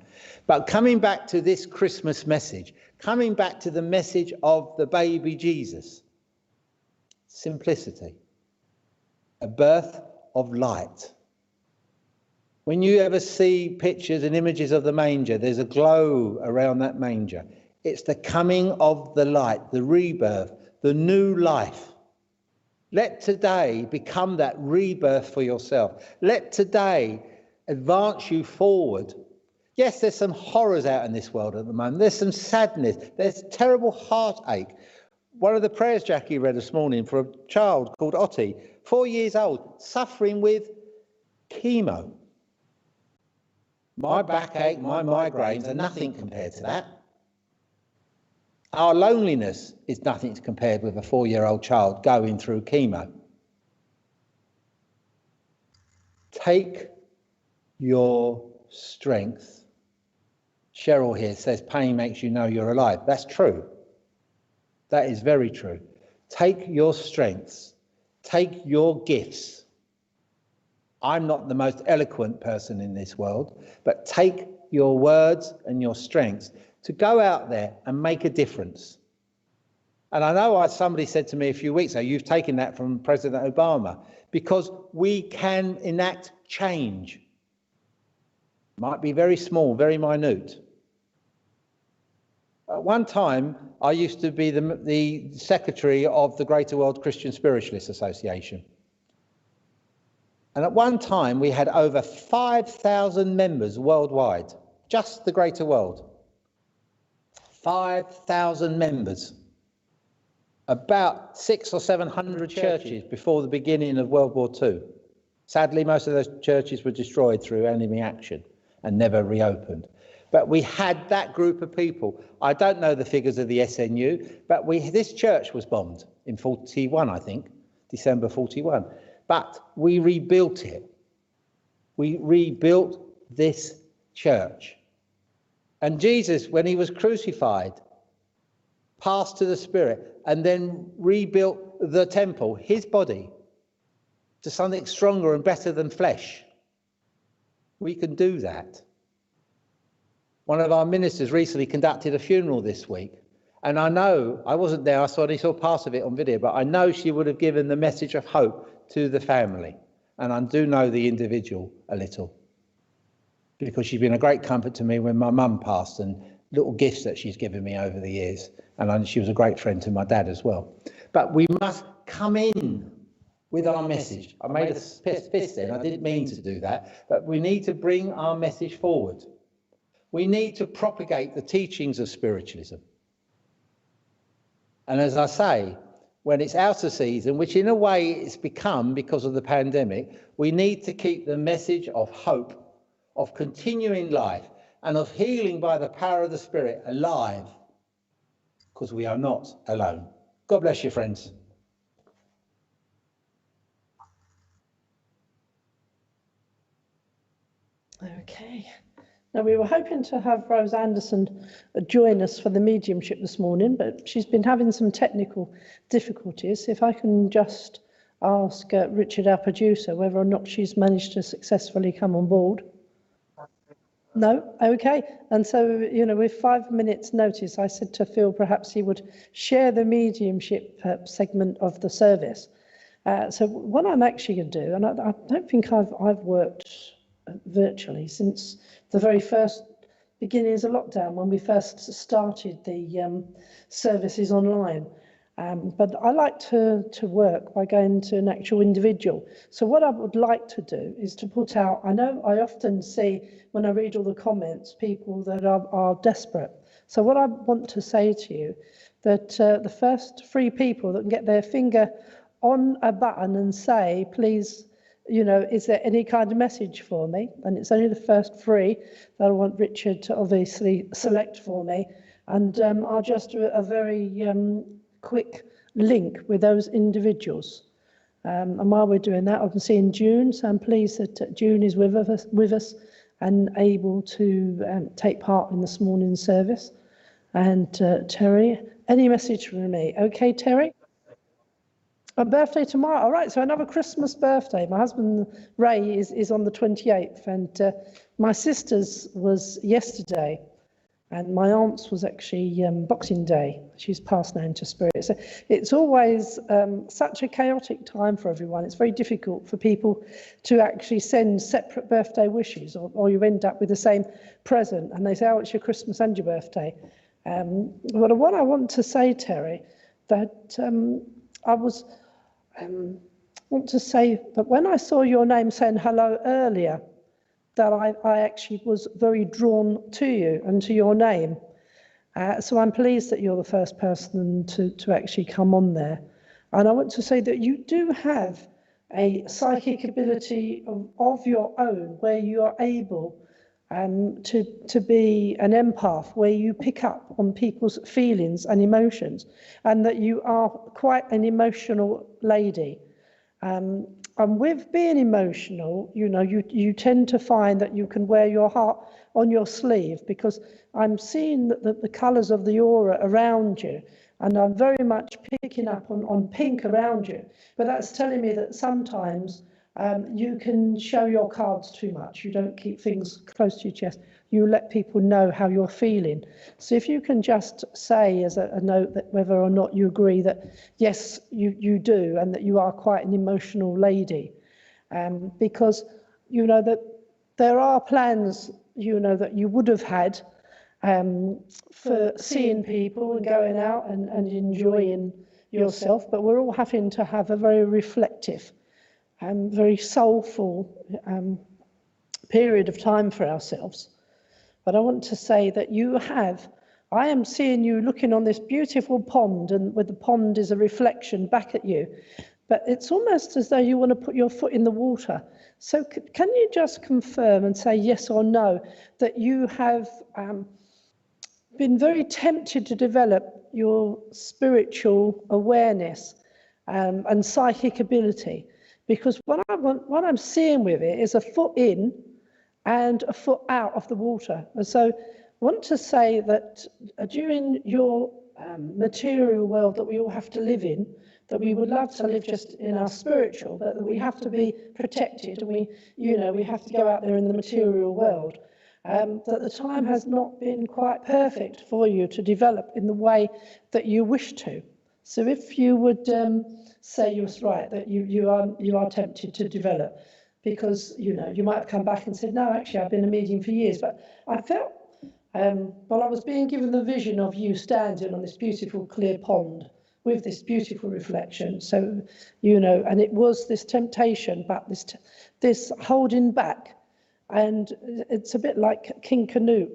But coming back to this Christmas message, coming back to the message of the baby Jesus, simplicity, a birth of light. When you ever see pictures and images of the manger, there's a glow around that manger. It's the coming of the light, the rebirth, the new life. Let today become that rebirth for yourself. Let today advance you forward. Yes, there's some horrors out in this world at the moment. There's some sadness. There's terrible heartache. One of the prayers Jackie read this morning for a child called Otti, 4 years old, suffering with chemo. My backache, my migraines are nothing compared to that. Our loneliness is nothing compared with a 4-year-old child going through chemo. Take your strength. Cheryl here says pain makes you know you're alive. That's true. That is very true. Take your strengths. Take your gifts. I'm not the most eloquent person in this world, but take your words and your strengths to go out there and make a difference. And I know somebody said to me a few weeks ago, you've taken that from President Obama, because we can enact change. Might be very small, very minute. At one time, I used to be the secretary of the Greater World Christian Spiritualist Association. And at one time, we had over 5,000 members worldwide, just the Greater World. 5,000 members. About 600 or 700 churches before the beginning of World War II. Sadly, most of those churches were destroyed through enemy action and never reopened. But we had that group of people. I don't know the figures of the SNU, but this church was bombed in 41, I think, December 41. But we rebuilt it. We rebuilt this church. And Jesus, when he was crucified, passed to the Spirit and then rebuilt the temple, his body, to something stronger and better than flesh. We can do that. One of our ministers recently conducted a funeral this week, and I know, I wasn't there, I only saw parts of it on video, but I know she would have given the message of hope to the family, and I do know the individual a little, because she's been a great comfort to me when my mum passed, and little gifts that she's given me over the years, and she was a great friend to my dad as well. But we must come in with our message. I made a fist then, I didn't mean to do that, but we need to bring our message forward. We need to propagate the teachings of spiritualism. And as I say, when it's out of season, which in a way it's become because of the pandemic, we need to keep the message of hope, of continuing life, and of healing by the power of the Spirit alive, because we are not alone. God bless you, friends. Okay. Now, we were hoping to have Rose Anderson join us for the mediumship this morning, but she's been having some technical difficulties. If I can just ask Richard, our producer, whether or not she's managed to successfully come on board. No? Okay. And so, with 5 minutes notice, I said to Phil perhaps he would share the mediumship segment of the service. So what I'm actually going to do, and I don't think I've worked virtually since the very first beginnings of lockdown, when we first started the services online. But I like to work by going to an actual individual. So what I would like to do is to put out, I know I often see when I read all the comments, people that are desperate. So what I want to say to you, that the first 3 people that can get their finger on a button and say, please, is there any kind of message for me? And it's only the first 3 that I want Richard to obviously select for me. And I'll just do a very quick link with those individuals. And while we're doing that, I can see in June, so I'm pleased that June is with us and able to take part in this morning's service. And Terry, any message from me? Okay, Terry? A birthday tomorrow. All right, so another Christmas birthday. My husband, Ray, is on the 28th, and my sister's was yesterday, and my aunt's was actually Boxing Day. She's passed now into spirit. So it's always such a chaotic time for everyone. It's very difficult for people to actually send separate birthday wishes, or you end up with the same present, and they say, oh, it's your Christmas and your birthday. But what I want to say, Terry, that I want to say that when I saw your name saying hello earlier, that I actually was very drawn to you and to your name. So I'm pleased that you're the first person to actually come on there. And I want to say that you do have a psychic ability of your own, where you are able to be an empath, where you pick up on people's feelings and emotions, and that you are quite an emotional lady. And with being emotional, you know, you tend to find that you can wear your heart on your sleeve, because I'm seeing that the colours of the aura around you, and I'm very much picking up on pink around you. But that's telling me that sometimes you can show your cards too much. You don't keep things close to your chest. You let people know how you're feeling. So if you can just say as a note that whether or not you agree that, yes, you do, and that you are quite an emotional lady. Because, you know, that there are plans, you know, that you would have had for seeing people and going out and enjoying yourself, but we're all having to have a very reflective and very soulful period of time for ourselves. But I want to say that I am seeing you looking on this beautiful pond, and where the pond is a reflection back at you, but it's almost as though you want to put your foot in the water. So can you just confirm and say yes or no that you have been very tempted to develop your spiritual awareness and psychic ability? Because what I'm seeing with it is a foot in and a foot out of the water. And so I want to say that during your material world that we all have to live in, that we would love to live just in our spiritual, but that we have to be protected, and we have to go out there in the material world. That the time has not been quite perfect for you to develop in the way that you wish to. So if you would say you're right, that you are tempted to develop, because you might have come back and said, no, actually I've been a medium for years, but I felt well, I was being given the vision of you standing on this beautiful clear pond with this beautiful reflection. So and it was this temptation, but this holding back. And it's a bit like King Canute,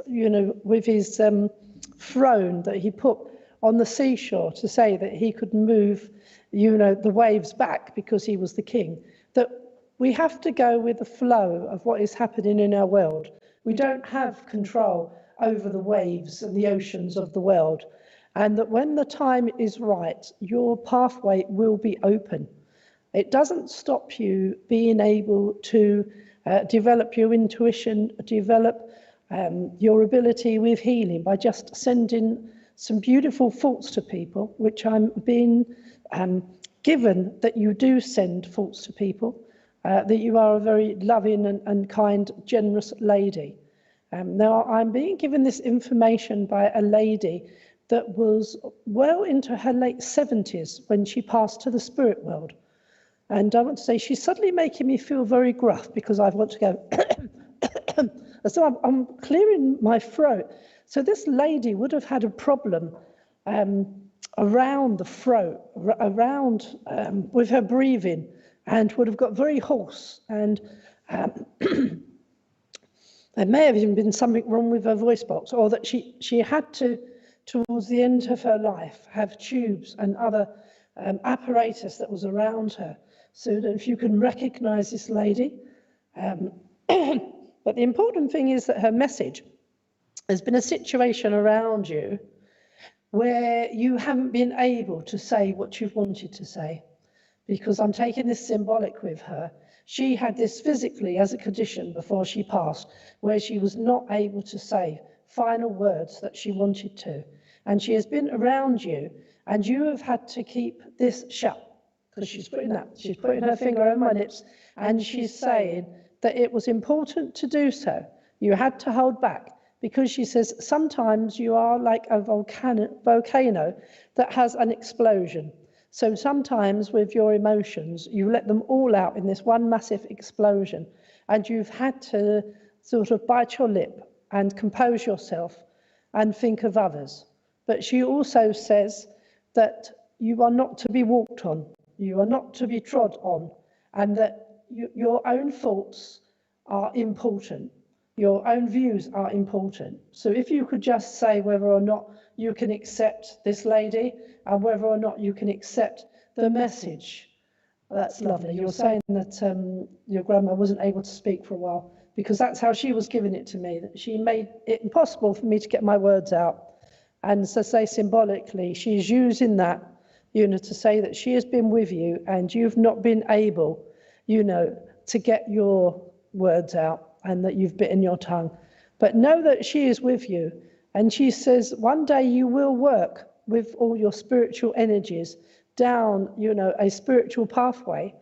with his throne that he put on the seashore to say that he could move, the waves back because he was the king. That we have to go with the flow of what is happening in our world. We don't have control over the waves and the oceans of the world. And that when the time is right, your pathway will be open. It doesn't stop you being able to develop your intuition, develop your ability with healing by just sending some beautiful thoughts to people, which I'm being given that you do send thoughts to people, that you are a very loving and kind, generous lady. Now, I'm being given this information by a lady that was well into her late 70s when she passed to the spirit world. And I want to say she's suddenly making me feel very gruff because I want to go, so I'm clearing my throat. So this lady would have had a problem around the throat, around with her breathing, and would have got very hoarse. And there may have even been something wrong with her voice box, or that she had to, towards the end of her life, have tubes and other apparatus that was around her. So that if you can recognize this lady. But the important thing is that her message, there's been a situation around you where you haven't been able to say what you've wanted to say, because I'm taking this symbolic with her. She had this physically as a condition before she passed, where she was not able to say final words that she wanted to. And she has been around you, and you have had to keep this shut. Because she's putting her finger on my lips, and she's saying that it was important to do so. You had to hold back, because she says sometimes you are like a volcano that has an explosion. So sometimes with your emotions, you let them all out in this one massive explosion, and you've had to sort of bite your lip and compose yourself and think of others. But she also says that you are not to be walked on. You are not to be trod on, and that your own thoughts are important. Your own views are important. So if you could just say whether or not you can accept this lady and whether or not you can accept the message. That's lovely. You're saying that your grandma wasn't able to speak for a while because that's how she was giving it to me, that she made it impossible for me to get my words out. And so say symbolically, she's using that, to say that she has been with you and you've not been able, to get your words out and that you've bitten your tongue. But know that she is with you. And she says, one day you will work with all your spiritual energies down, a spiritual pathway.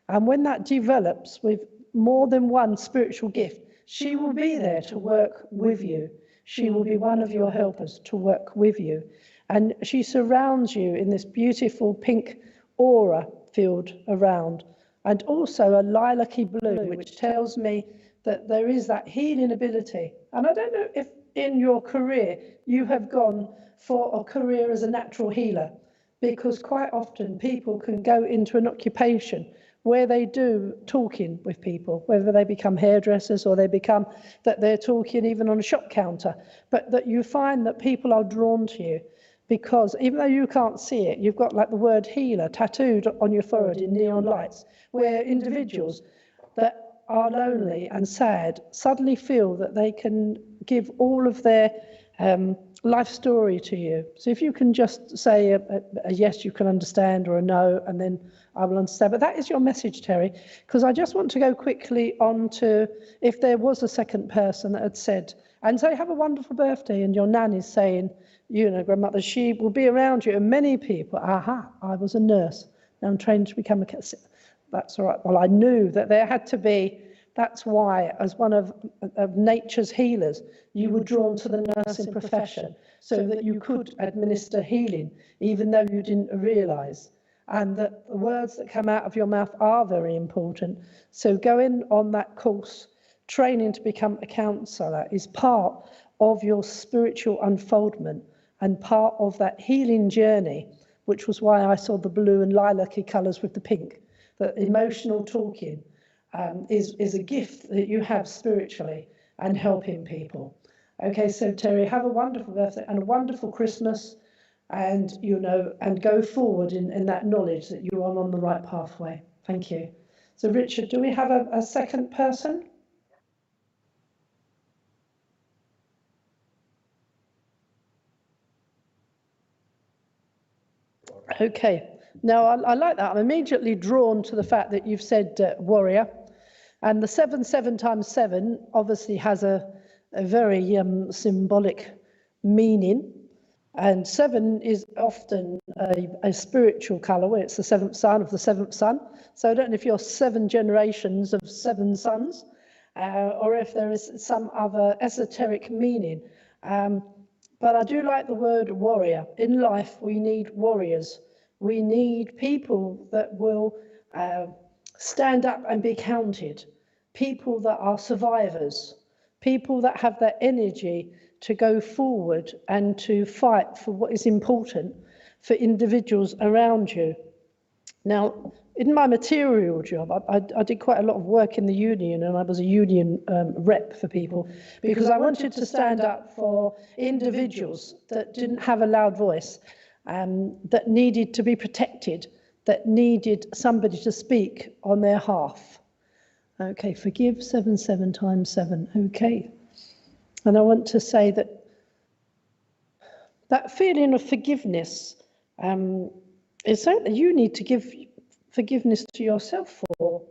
And when that develops with more than one spiritual gift, she will be there to work with you. She will be one of your helpers to work with you. And she surrounds you in this beautiful pink aura field around, and also a lilac-y blue, which tells me that there is that healing ability. And I don't know if in your career you have gone for a career as a natural healer, because quite often people can go into an occupation where they do talking with people, whether they become hairdressers or they become that they're talking even on a shop counter, but that you find that people are drawn to you because even though you can't see it, you've got like the word healer tattooed on your forehead in neon lights, where individuals that are lonely and sad suddenly feel that they can give all of their life story to you. So if you can just say a yes, you can understand, or a no, and then I will understand. But that is your message, Terry, because I just want to go quickly on to if there was a second person that had said, and say, have a wonderful birthday, and your nan is saying, grandmother, she will be around you. And many people, I was a nurse. Now I'm trained to become a cassette. That's all right. Well, I knew that there had to be, that's why, as one of nature's healers, you were drawn to the nursing profession so that you could administer healing, even though you didn't realise. And that the words that come out of your mouth are very important. So going on that course, training to become a counsellor, is part of your spiritual unfoldment and part of that healing journey, which was why I saw the blue and lilac-y colours with the pink. That emotional talking is a gift that you have spiritually and helping people. Okay, so Terry, have a wonderful birthday and a wonderful Christmas, and and go forward in that knowledge that you are on the right pathway. Thank you. So Richard, do we have a second person? Okay. Now, I like that. I'm immediately drawn to the fact that you've said warrior. And the 7 times 7 obviously has a very symbolic meaning. And 7 is often a spiritual colour, where it's the 7th son of the 7th son. So I don't know if you're 7 generations of 7 sons, or if there is some other esoteric meaning. But I do like the word warrior. In life, we need warriors. We need people that will stand up and be counted, people that are survivors, people that have that energy to go forward and to fight for what is important for individuals around you. Now, in my material job, I did quite a lot of work in the union, and I was a union rep for people because I wanted to stand up for individuals that didn't have a loud voice, that needed to be protected, that needed somebody to speak on their behalf. Okay, forgive 7 times 7. Okay. And I want to say that that feeling of forgiveness is something that you need to give forgiveness to yourself for.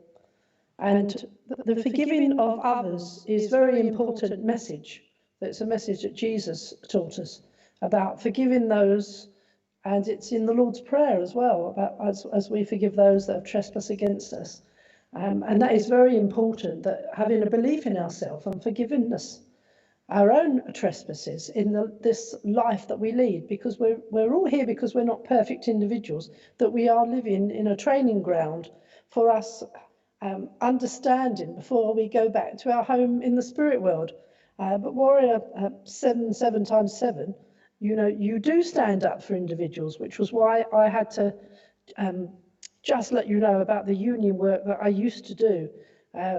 And the forgiving of others is a very important message. It's a message that Jesus taught us about forgiving those, and it's in the Lord's Prayer as well, about as we forgive those that have trespassed against us. And that is very important, that having a belief in ourselves and forgiveness, our own trespasses in this life that we lead, because we're all here because we're not perfect individuals, that we are living in a training ground for us understanding before we go back to our home in the spirit world. But Warrior 7 times 7, you do stand up for individuals, which was why I had to just let you know about the union work that I used to do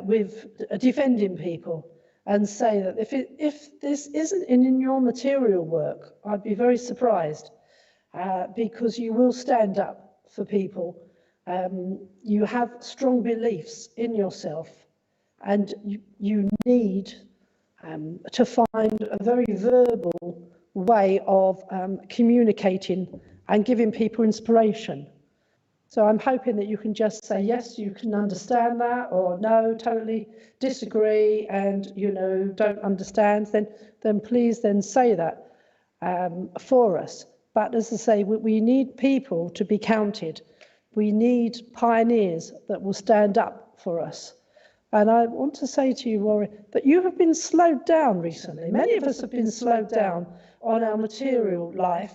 with defending people. and say that if this isn't in your material work, I'd be very surprised, because you will stand up for people. You have strong beliefs in yourself, and you need to find a very verbal way of communicating and giving people inspiration. So I'm hoping that you can just say, yes, you can understand that, or no, totally disagree, and, you know, don't understand, then please then say that for us. But as I say, we need people to be counted. We need pioneers that will stand up for us. And I want to say to you, Rory, that you have been slowed down recently. Many of us have been slowed down on our material life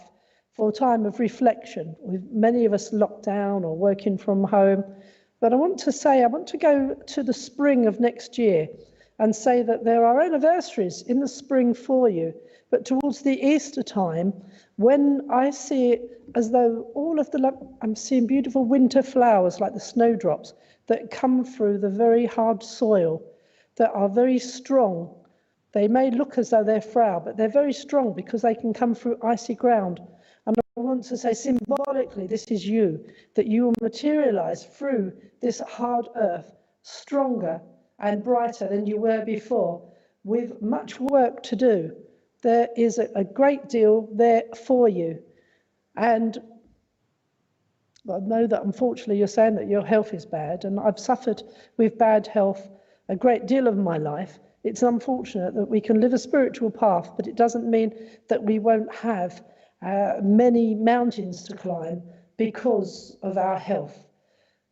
for a time of reflection, with many of us locked down or working from home. But I want to go to the spring of next year and say that there are anniversaries in the spring for you. But towards the Easter time, when I see it as though I'm seeing beautiful winter flowers like the snowdrops that come through the very hard soil, that are very strong. They may look as though they're frail, but they're very strong because they can come through icy ground. And I want to say symbolically, this is you, that you will materialize through this hard earth, stronger and brighter than you were before, with much work to do. There is a great deal there for you. And I know that unfortunately you're saying that your health is bad, and I've suffered with bad health a great deal of my life. It's unfortunate that we can live a spiritual path, but it doesn't mean that we won't have many mountains to climb because of our health.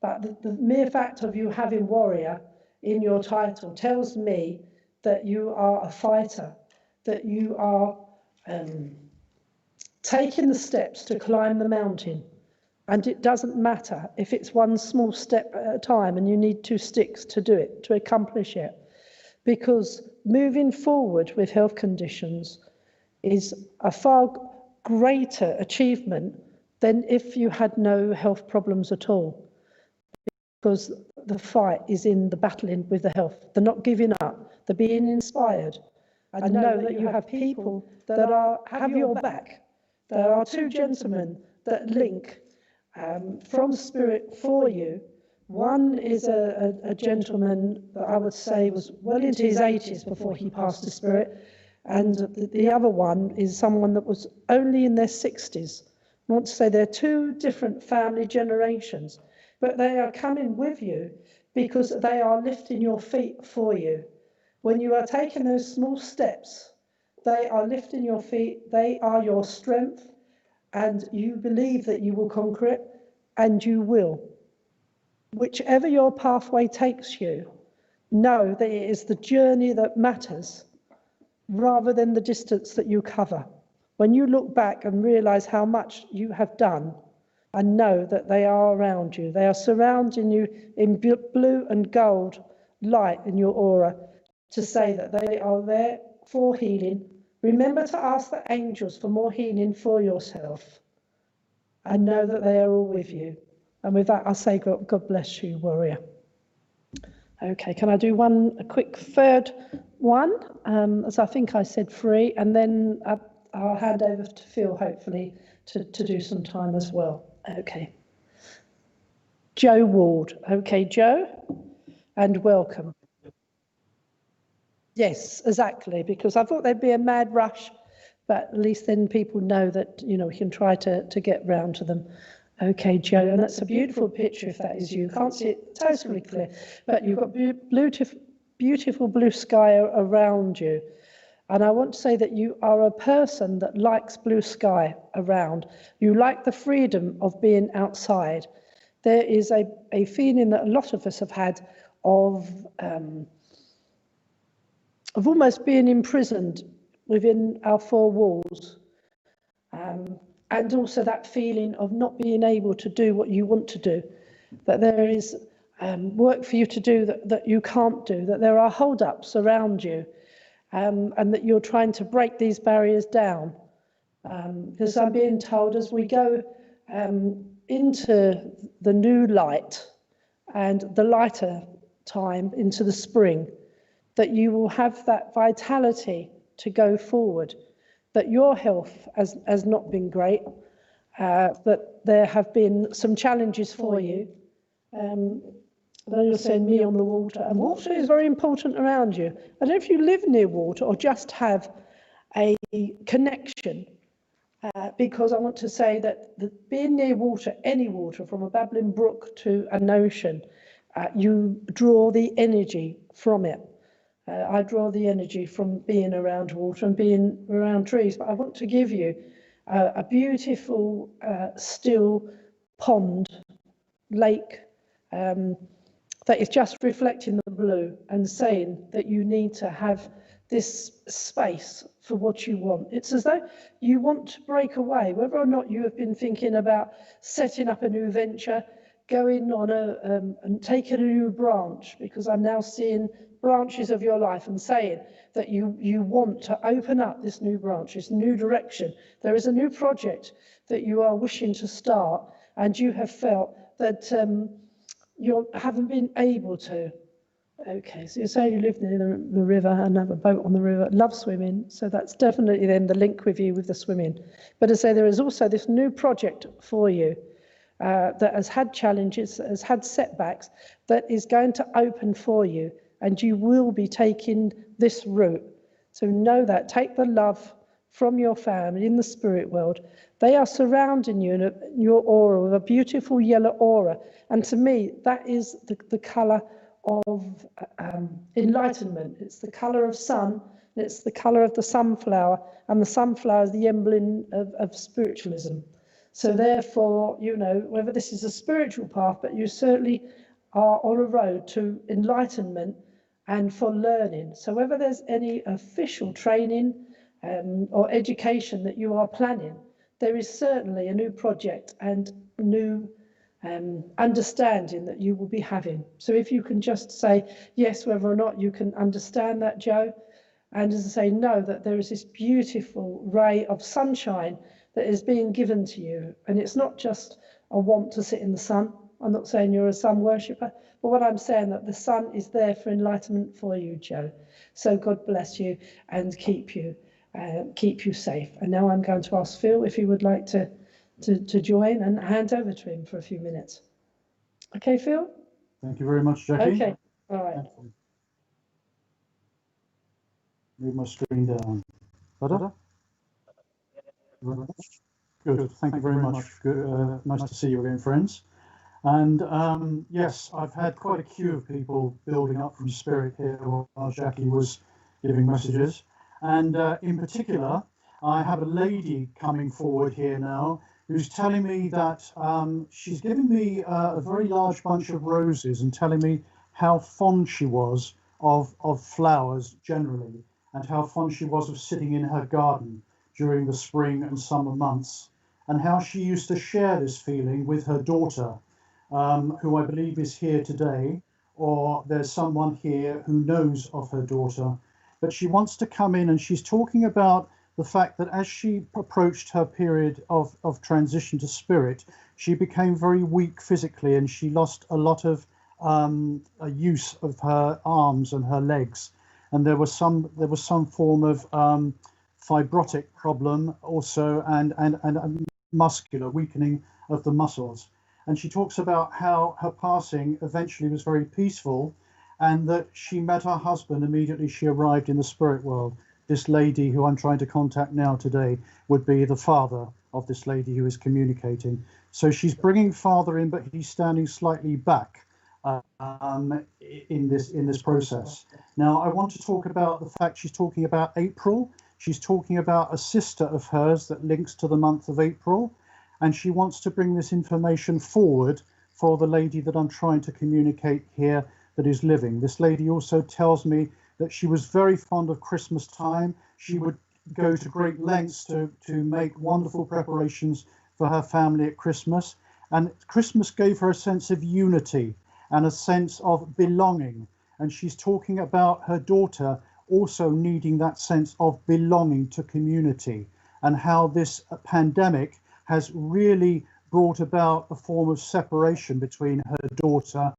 But the mere fact of you having warrior in your title tells me that you are a fighter, that you are taking the steps to climb the mountain. And it doesn't matter if it's one small step at a time and you need 2 sticks to do it, to accomplish it. Because moving forward with health conditions is a far greater achievement than if you had no health problems at all. Because the fight is in the battling with the health, the not giving up, the being inspired. I know that you have people that have your back. There are 2 gentlemen that link from Spirit for you. One is a gentleman that I would say was well into his 80s before he passed to Spirit, and the other one is someone that was only in their 60s. I want to say they're 2 different family generations, but they are coming with you because they are lifting your feet for you. When you are taking those small steps, they are lifting your feet, they are your strength, and you believe that you will conquer it, and you will. Whichever your pathway takes you, know that it is the journey that matters rather than the distance that you cover. When you look back and realize how much you have done, and know that they are around you, they are surrounding you in blue and gold light in your aura, to say that they are there for healing. Remember to ask the angels for more healing for yourself, and know that they are all with you. And with that, I say God bless you, warrior. Okay, can I do a quick third one? As I think I said 3, and then I'll hand over to Phil, hopefully, to do some time as well. Okay. Joe Ward. Okay, Joe, and welcome. Yes, exactly, because I thought there'd be a mad rush, but at least then people know that, you know, we can try to get round to them. Okay, Joe, and that's a beautiful picture if that is you. Can't see it totally clear, but you've got beautiful blue sky around you. And I want to say that you are a person that likes blue sky around. You like the freedom of being outside. There is a feeling that a lot of us have had of almost being imprisoned within our 4 walls. And also that feeling of not being able to do what you want to do, that there is work for you to do that you can't do, that there are hold-ups around you, and that you're trying to break these barriers down. Because I'm being told as we go into the new light and the lighter time into the spring, that you will have that vitality to go forward, that your health has not been great, that there have been some challenges for you. I know you're saying me on the water, and water is very important around you. I don't know if you live near water or just have a connection, because I want to say that being near water, any water, from a babbling brook to an ocean, you draw the energy from it. I draw the energy from being around water and being around trees, but I want to give you a beautiful still pond, lake, that is just reflecting the blue and saying that you need to have this space for what you want. It's as though you want to break away, whether or not you have been thinking about setting up a new venture, going on and taking a new branch, because I'm now seeing branches of your life and saying that you want to open up this new branch, this new direction. There is a new project that you are wishing to start, and you have felt that you haven't been able to. Okay, so you say you live near the river and have a boat on the river, love swimming, so that's definitely then the link with you with the swimming. But I say there is also this new project for you that has had challenges, has had setbacks, that is going to open for you, and you will be taking this route. So know that, take the love from your family in the spirit world. They are surrounding you in your aura with a beautiful yellow aura. And to me, that is the colour of enlightenment. It's the colour of sun, and it's the colour of the sunflower, and the sunflower is the emblem of spiritualism. So therefore, you know, whether this is a spiritual path, but you certainly are on a road to enlightenment and for learning. So whether there's any official training or education that you are planning, there is certainly a new project and new understanding that you will be having. So if you can just say yes, whether or not you can understand that, Joe, and as I say, know that there is this beautiful ray of sunshine that is being given to you. And it's not just a want to sit in the sun. I'm not saying you're a sun worshipper, but what I'm saying that the sun is there for enlightenment for you, Joe. So God bless you and keep you safe. And now I'm going to ask Phil if he would like to join and hand over to him for a few minutes. Okay, Phil? Thank you very much, Jackie. Okay, all right. Move my screen down. Better? Good, thank you very much. Good, nice to see you again, friends. And yes, I've had quite a queue of people building up from spirit here while Jackie was giving messages. And in particular, I have a lady coming forward here now who's telling me that she's giving me a very large bunch of roses and telling me how fond she was of flowers generally, and how fond she was of sitting in her garden during the spring and summer months, and how she used to share this feeling with her daughter, who I believe is here today, or there's someone here who knows of her daughter. But she wants to come in, and she's talking about the fact that as she approached her period of transition to spirit, she became very weak physically, and she lost a lot of use of her arms and her legs, and there was some form of fibrotic problem also, and muscular weakening of the muscles. And she talks about how her passing eventually was very peaceful, and that she met her husband immediately she arrived in the spirit world. This lady who I'm trying to contact now today would be the father of this lady who is communicating. So she's bringing father in, but he's standing slightly back in this process. Now, I want to talk about the fact she's talking about April. She's talking about a sister of hers that links to the month of April, and she wants to bring this information forward for the lady that I'm trying to communicate here that is living. This lady also tells me that she was very fond of Christmas time. She would go to great lengths to make wonderful preparations for her family at Christmas. And Christmas gave her a sense of unity and a sense of belonging. And she's talking about her daughter also needing that sense of belonging to community, and how this pandemic has really brought about a form of separation between her daughter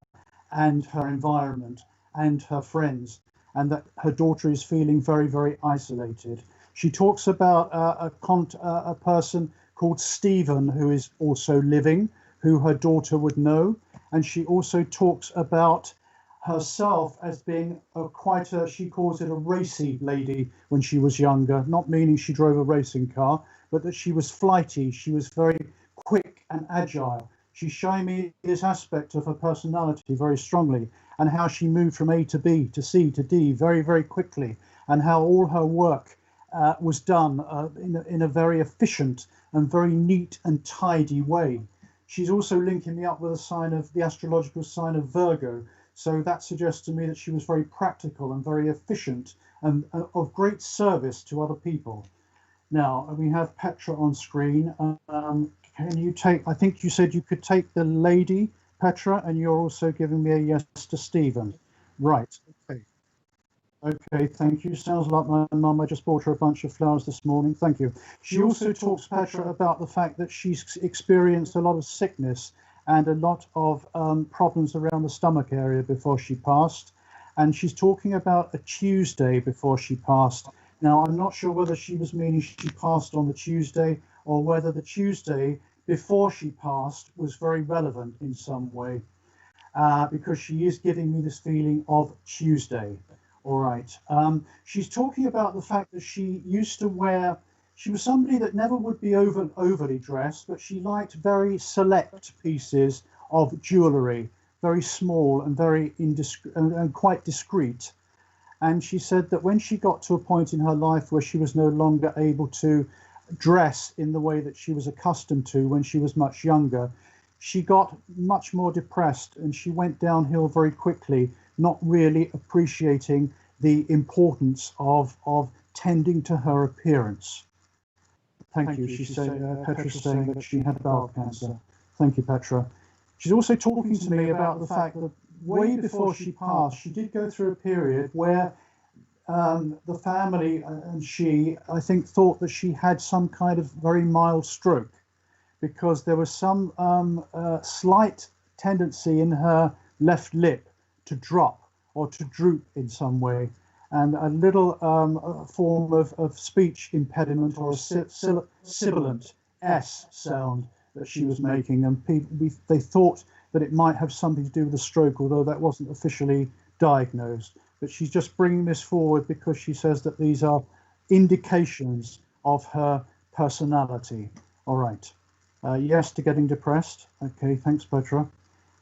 and her environment and her friends. and that her daughter is feeling very, very isolated. She talks about a person called Stephen, who is also living, who her daughter would know. And she also talks about herself as being she calls it a racy lady when she was younger, not meaning she drove a racing car, but that she was flighty, she was very quick and agile. She's showing me this aspect of her personality very strongly, and how she moved from A to B to C to D very, very quickly, and how all her work was done in a very efficient and very neat and tidy way. She's also linking me up with the astrological sign of Virgo. So that suggests to me that she was very practical and very efficient and of great service to other people. Now, we have Petra on screen. Can you I think you said you could take the lady, Petra, and you're also giving me a yes to Stephen. Right, okay. Okay, thank you. Sounds like my mum. I just bought her a bunch of flowers this morning. Thank you. She also talks, Petra, about the fact that she's experienced a lot of sickness and a lot of problems around the stomach area before she passed. And she's talking about a Tuesday before she passed. Now, I'm not sure whether she was meaning she passed on the Tuesday or whether the Tuesday before she passed was very relevant in some way, because she is giving me this feeling of Tuesday. All right. She's talking about the fact that she used to wear, she was somebody that never would be overly dressed, but she liked very select pieces of jewellery, very small and very and quite discreet. And she said that when she got to a point in her life where she was no longer able to dress in the way that she was accustomed to when she was much younger, she got much more depressed and she went downhill very quickly, not really appreciating the importance of tending to her appearance. Thank you. She's saying, Petra's saying that she had bowel cancer. Thank you, Petra. She's also talking to me about the fact that way before she passed, she did go through a period where the family and she, I think, thought that she had some kind of very mild stroke, because there was some slight tendency in her left lip to drop or to droop in some way, and a little form of speech impediment or a sibilant S sound that she was making, and they thought that it might have something to do with a stroke, although that wasn't officially diagnosed. But she's just bringing this forward because she says that these are indications of her personality. All right. Yes to getting depressed. Okay, thanks, Petra.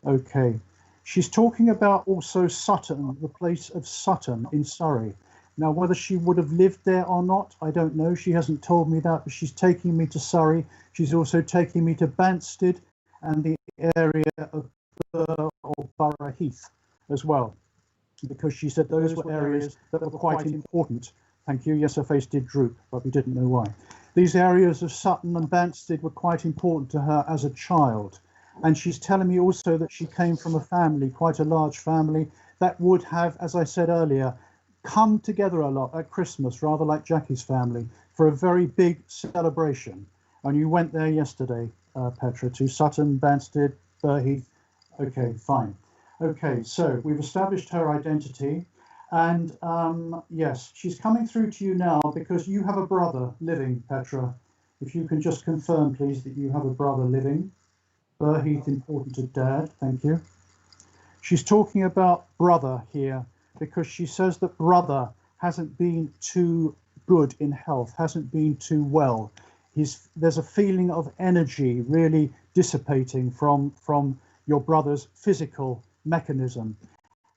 Okay. She's talking about also Sutton, the place of Sutton in Surrey. Now, whether she would have lived there or not, I don't know. She hasn't told me that, but she's taking me to Surrey. She's also taking me to Banstead and the area of Borough Heath as well, because she said those were areas that were quite important. Thank you. Yes, her face did droop, but we didn't know why. These areas of Sutton and Banstead were quite important to her as a child. And she's telling me also that she came from a family, quite a large family, that would have, as I said earlier, come together a lot at Christmas, rather like Jackie's family, for a very big celebration. And you went there yesterday, Petra, to Sutton, Banstead, Burheath. Okay, fine. Okay, so we've established her identity. And yes, she's coming through to you now because you have a brother living, Petra. If you can just confirm, please, that you have a brother living. Burheath, important to Dad, thank you. She's talking about brother here because she says that brother hasn't been too good in health, hasn't been too well. There's a feeling of energy really dissipating from your brother's physical mechanism.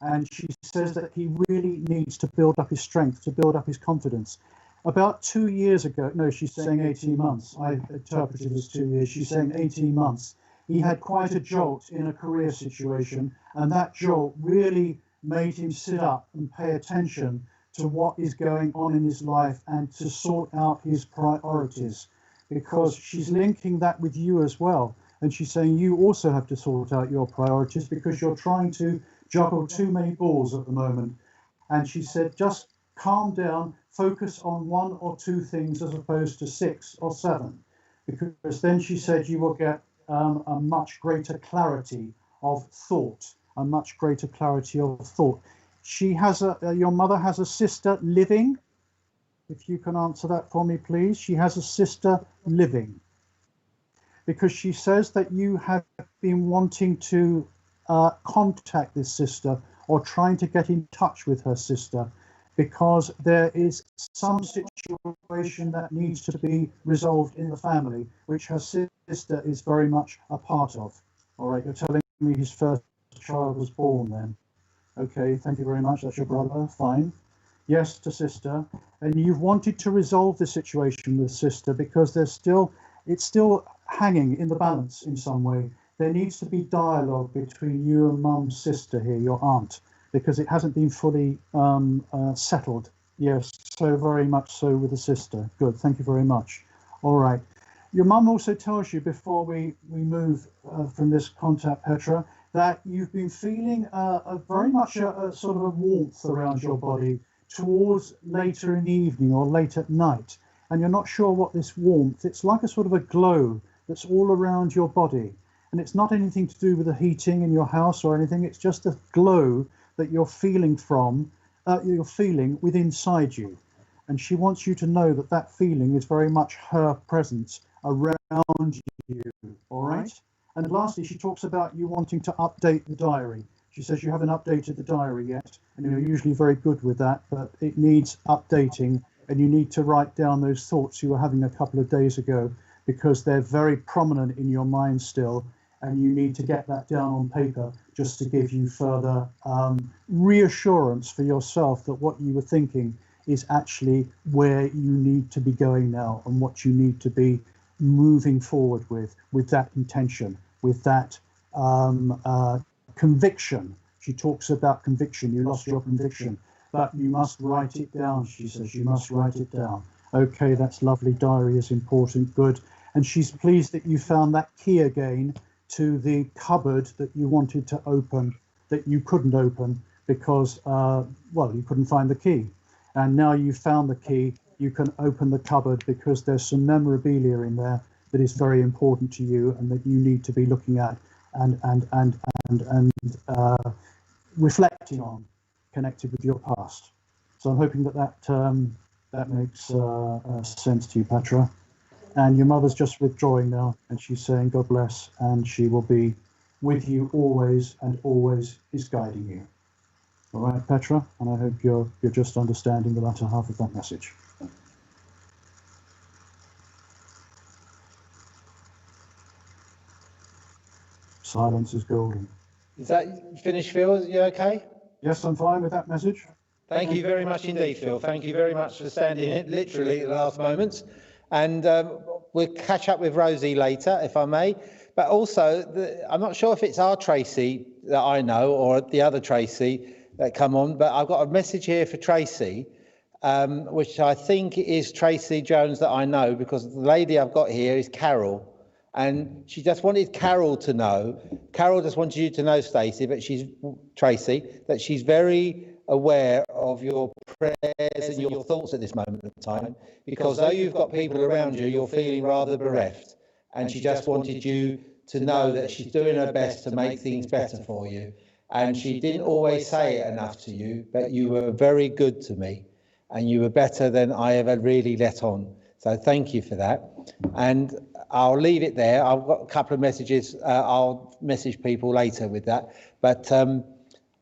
And she says that he really needs to build up his strength, to build up his confidence. About 2 years ago, no, she's saying 18 months. I interpreted as 2 years. She's saying 18 months. He had quite a jolt in a career situation, and that jolt really made him sit up and pay attention to what is going on in his life and to sort out his priorities, because she's linking that with you as well. And she's saying you also have to sort out your priorities because you're trying to juggle too many balls at the moment. And she said, just calm down, focus on 1 or 2 things as opposed to 6 or 7, because then she said you will get a much greater clarity of thought, a much greater clarity of thought. She has your mother has a sister living. If you can answer that for me, please. She has a sister living, because she says that you have been wanting to contact this sister or trying to get in touch with her sister, because there is some situation that needs to be resolved in the family, which her sister is very much a part of. All right, you're telling me his first child was born then. Okay, thank you very much. That's your brother. Fine. Yes to sister. And you've wanted to resolve the situation with sister because it's still hanging in the balance in some way. There needs to be dialogue between you and mum's sister here, your aunt, because it hasn't been fully settled. Yes, so very much so with the sister. Good, thank you very much. All right. Your mum also tells you, before we move from this contact, Petra, that you've been feeling very much a sort of a warmth around your body towards later in the evening or late at night. And you're not sure what this warmth, it's like a sort of a glow that's all around your body. And it's not anything to do with the heating in your house or anything. It's just a glow that you're feeling you're feeling within inside you. And she wants you to know that that feeling is very much her presence around you. All right. And lastly, she talks about you wanting to update the diary. She says you haven't updated the diary yet, and you're usually very good with that, but it needs updating, and you need to write down those thoughts you were having a couple of days ago, because they're very prominent in your mind still, and you need to get that down on paper just to give you further reassurance for yourself that what you were thinking is actually where you need to be going now, and what you need to be moving forward with that intention, with that conviction. She talks about conviction. You lost your conviction, but you must write it down. She says you must write it down. Okay, that's lovely. Diary is important. Good. And she's pleased that you found that key again to the cupboard that you wanted to open, that you couldn't open because, well, you couldn't find the key. And now you've found the key, you can open the cupboard because there's some memorabilia in there that is very important to you and that you need to be looking at and reflecting on, connected with your past. So I'm hoping that makes sense to you, Petra. And your mother's just withdrawing now, and she's saying God bless, and she will be with you always, and always is guiding you. All right, Petra, and I hope you're just understanding the latter half of that message. Silence is golden. Is that finished, Phil? Are you okay? Yes, I'm fine with that message. Thank you very much indeed, Phil. Thank you very much for standing in literally at the last moments. And we'll catch up with Rosie later, if I may. But also, I'm not sure if it's our Tracy that I know or the other Tracy that come on, but I've got a message here for Tracy, which I think is Tracy Jones that I know, because the lady I've got here is Carol. And she just wanted Carol to know. Carol just wanted you to know, Stacey, but Tracy, that she's very aware of your prayers and your thoughts at this moment of time, because though you've got people around you, you're feeling rather bereft. And she just wanted you to know that she's doing her best to make things better for you. And she didn't always say it enough to you, but you were very good to me, and you were better than I ever really let on. So thank you for that. And I'll leave it there. I've got a couple of messages. I'll message people later with that. But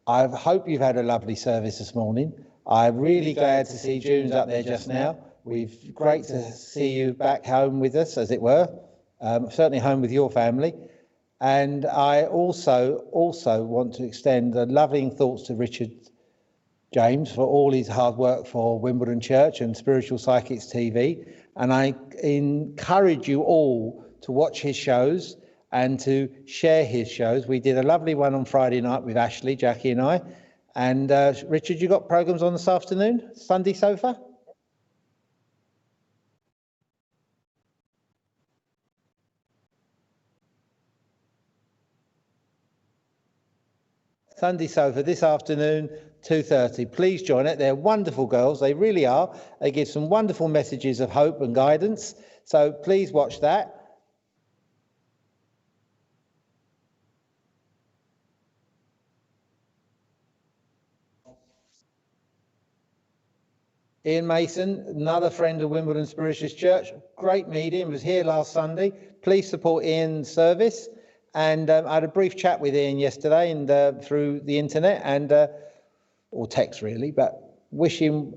I hope you've had a lovely service this morning. I'm really glad to see June's up there just now. Great to see you back home with us, as it were. Certainly home with your family. And I also want to extend loving thoughts to Richard James for all his hard work for Wimbledon Church and Spiritual Psychics TV. And I encourage you all to watch his shows and to share his shows. We did a lovely one on Friday night with Ashley, Jackie and I. And Richard, you got programs on this afternoon? Sunday Sofa? Sunday Sofa this afternoon, 2:30. Please join it. They're wonderful girls. They really are. They give some wonderful messages of hope and guidance. So please watch that. Ian Mason, another friend of Wimbledon Spiritualist Church. Great meeting, was here last Sunday. Please support Ian's service. And I had a brief chat with Ian yesterday and through the internet and or text really, but wish him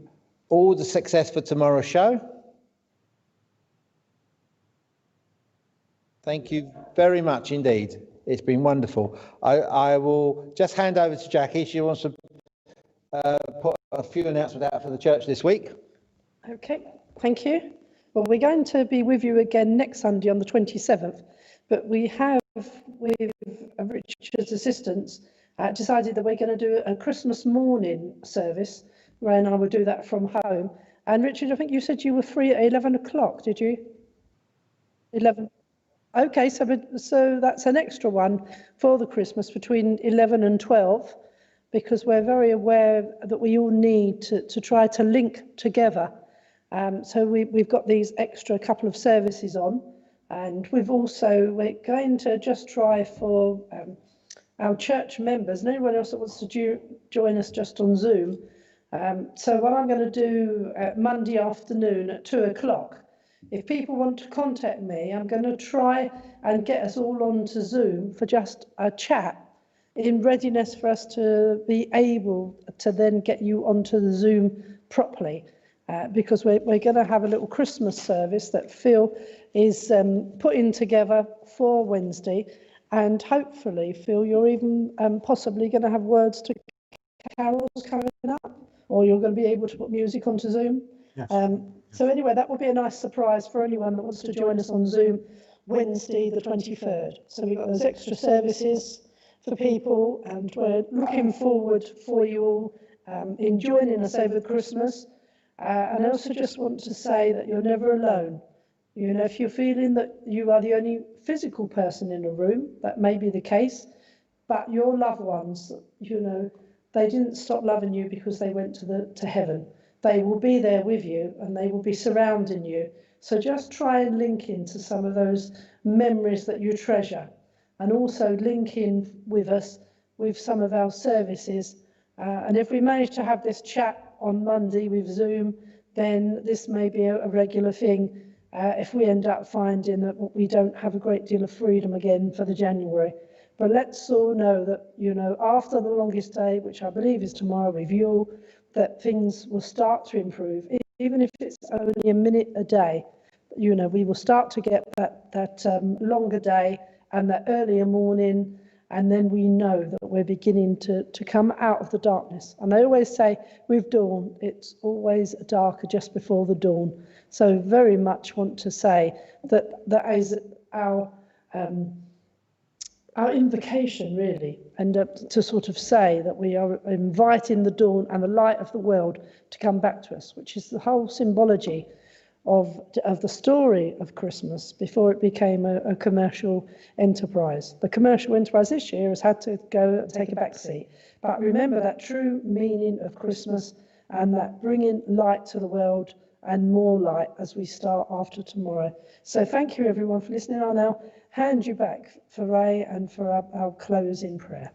all the success for tomorrow's show. Thank you very much indeed. It's been wonderful. I will just hand over to Jackie. She wants to put a few announcements out for the church this week. Okay, thank you. Well, we're going to be with you again next Sunday on the 27th, but we have, with Richard's assistance, decided that we're going to do a Christmas morning service. Ray and I will do that from home. And Richard, I think you said you were free at 11 o'clock, did you? 11. Okay, so that's an extra one for the Christmas between 11 and 12, because we're very aware that we all need to try to link together. So we've got these extra couple of services on, and we're going to just try for our church members and anyone else that wants to join us just on Zoom. So what I'm going to do Monday afternoon at 2 o'clock, if people want to contact me, I'm going to try and get us all onto Zoom for just a chat in readiness for us to be able to then get you onto the Zoom properly. Because we're going to have a little Christmas service that Phil is putting together for Wednesday. And hopefully, Phil, you're even possibly going to have words to carols coming up, or you're going to be able to put music onto Zoom. Yes. So anyway, that will be a nice surprise for anyone that wants to join us on Zoom Wednesday the 23rd. So we've got those extra services for people, and we're looking forward for you all in joining us over Christmas. And I also just want to say that you're never alone. You know, if you're feeling that you are the only physical person in a room, that may be the case, but your loved ones, you know, they didn't stop loving you because they went to heaven. They will be there with you and they will be surrounding you. So just try and link into some of those memories that you treasure, and also link in with us with some of our services. And if we manage to have this chat on Monday with Zoom, then this may be a regular thing if we end up finding that we don't have a great deal of freedom again for the January. But let's all know that, you know, after the longest day, which I believe is tomorrow with you all, that things will start to improve. Even if it's only a minute a day, you know, we will start to get that longer day and that earlier morning. And then we know that we're beginning to come out of the darkness. And I always say with dawn, it's always darker just before the dawn. So very much want to say that is our invocation, really, and to sort of say that we are inviting the dawn and the light of the world to come back to us, which is the whole symbology of the story of Christmas before it became a commercial enterprise. The commercial enterprise this year has had to go and take a back seat. But remember that true meaning of Christmas and that bringing light to the world and more light as we start after tomorrow. So thank you everyone for listening. I'll now hand you back for Ray and for our closing prayer.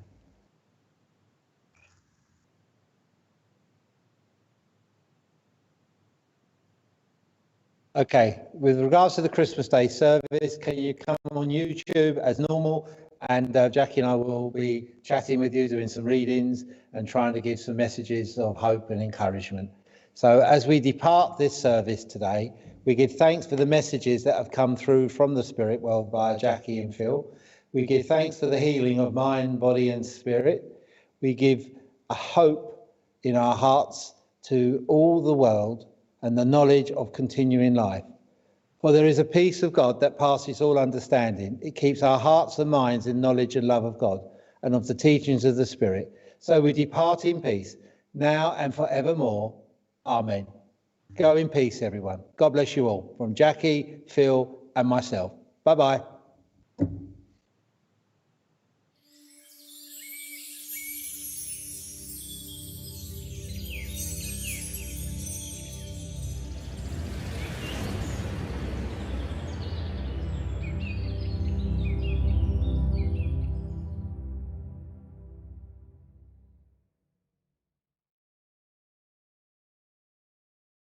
Okay, with regards to the Christmas Day service, can you come on YouTube as normal? And Jackie and I will be chatting with you, doing some readings and trying to give some messages of hope and encouragement. So as we depart this service today, we give thanks for the messages that have come through from the Spirit, well, by Jackie and Phil. We give thanks for the healing of mind, body and spirit. We give a hope in our hearts to all the world and the knowledge of continuing life. For there is a peace of God that passes all understanding. It keeps our hearts and minds in knowledge and love of God and of the teachings of the Spirit. So we depart in peace, now and forevermore. Amen. Go in peace, everyone. God bless you all. From Jackie, Phil, and myself. Bye-bye.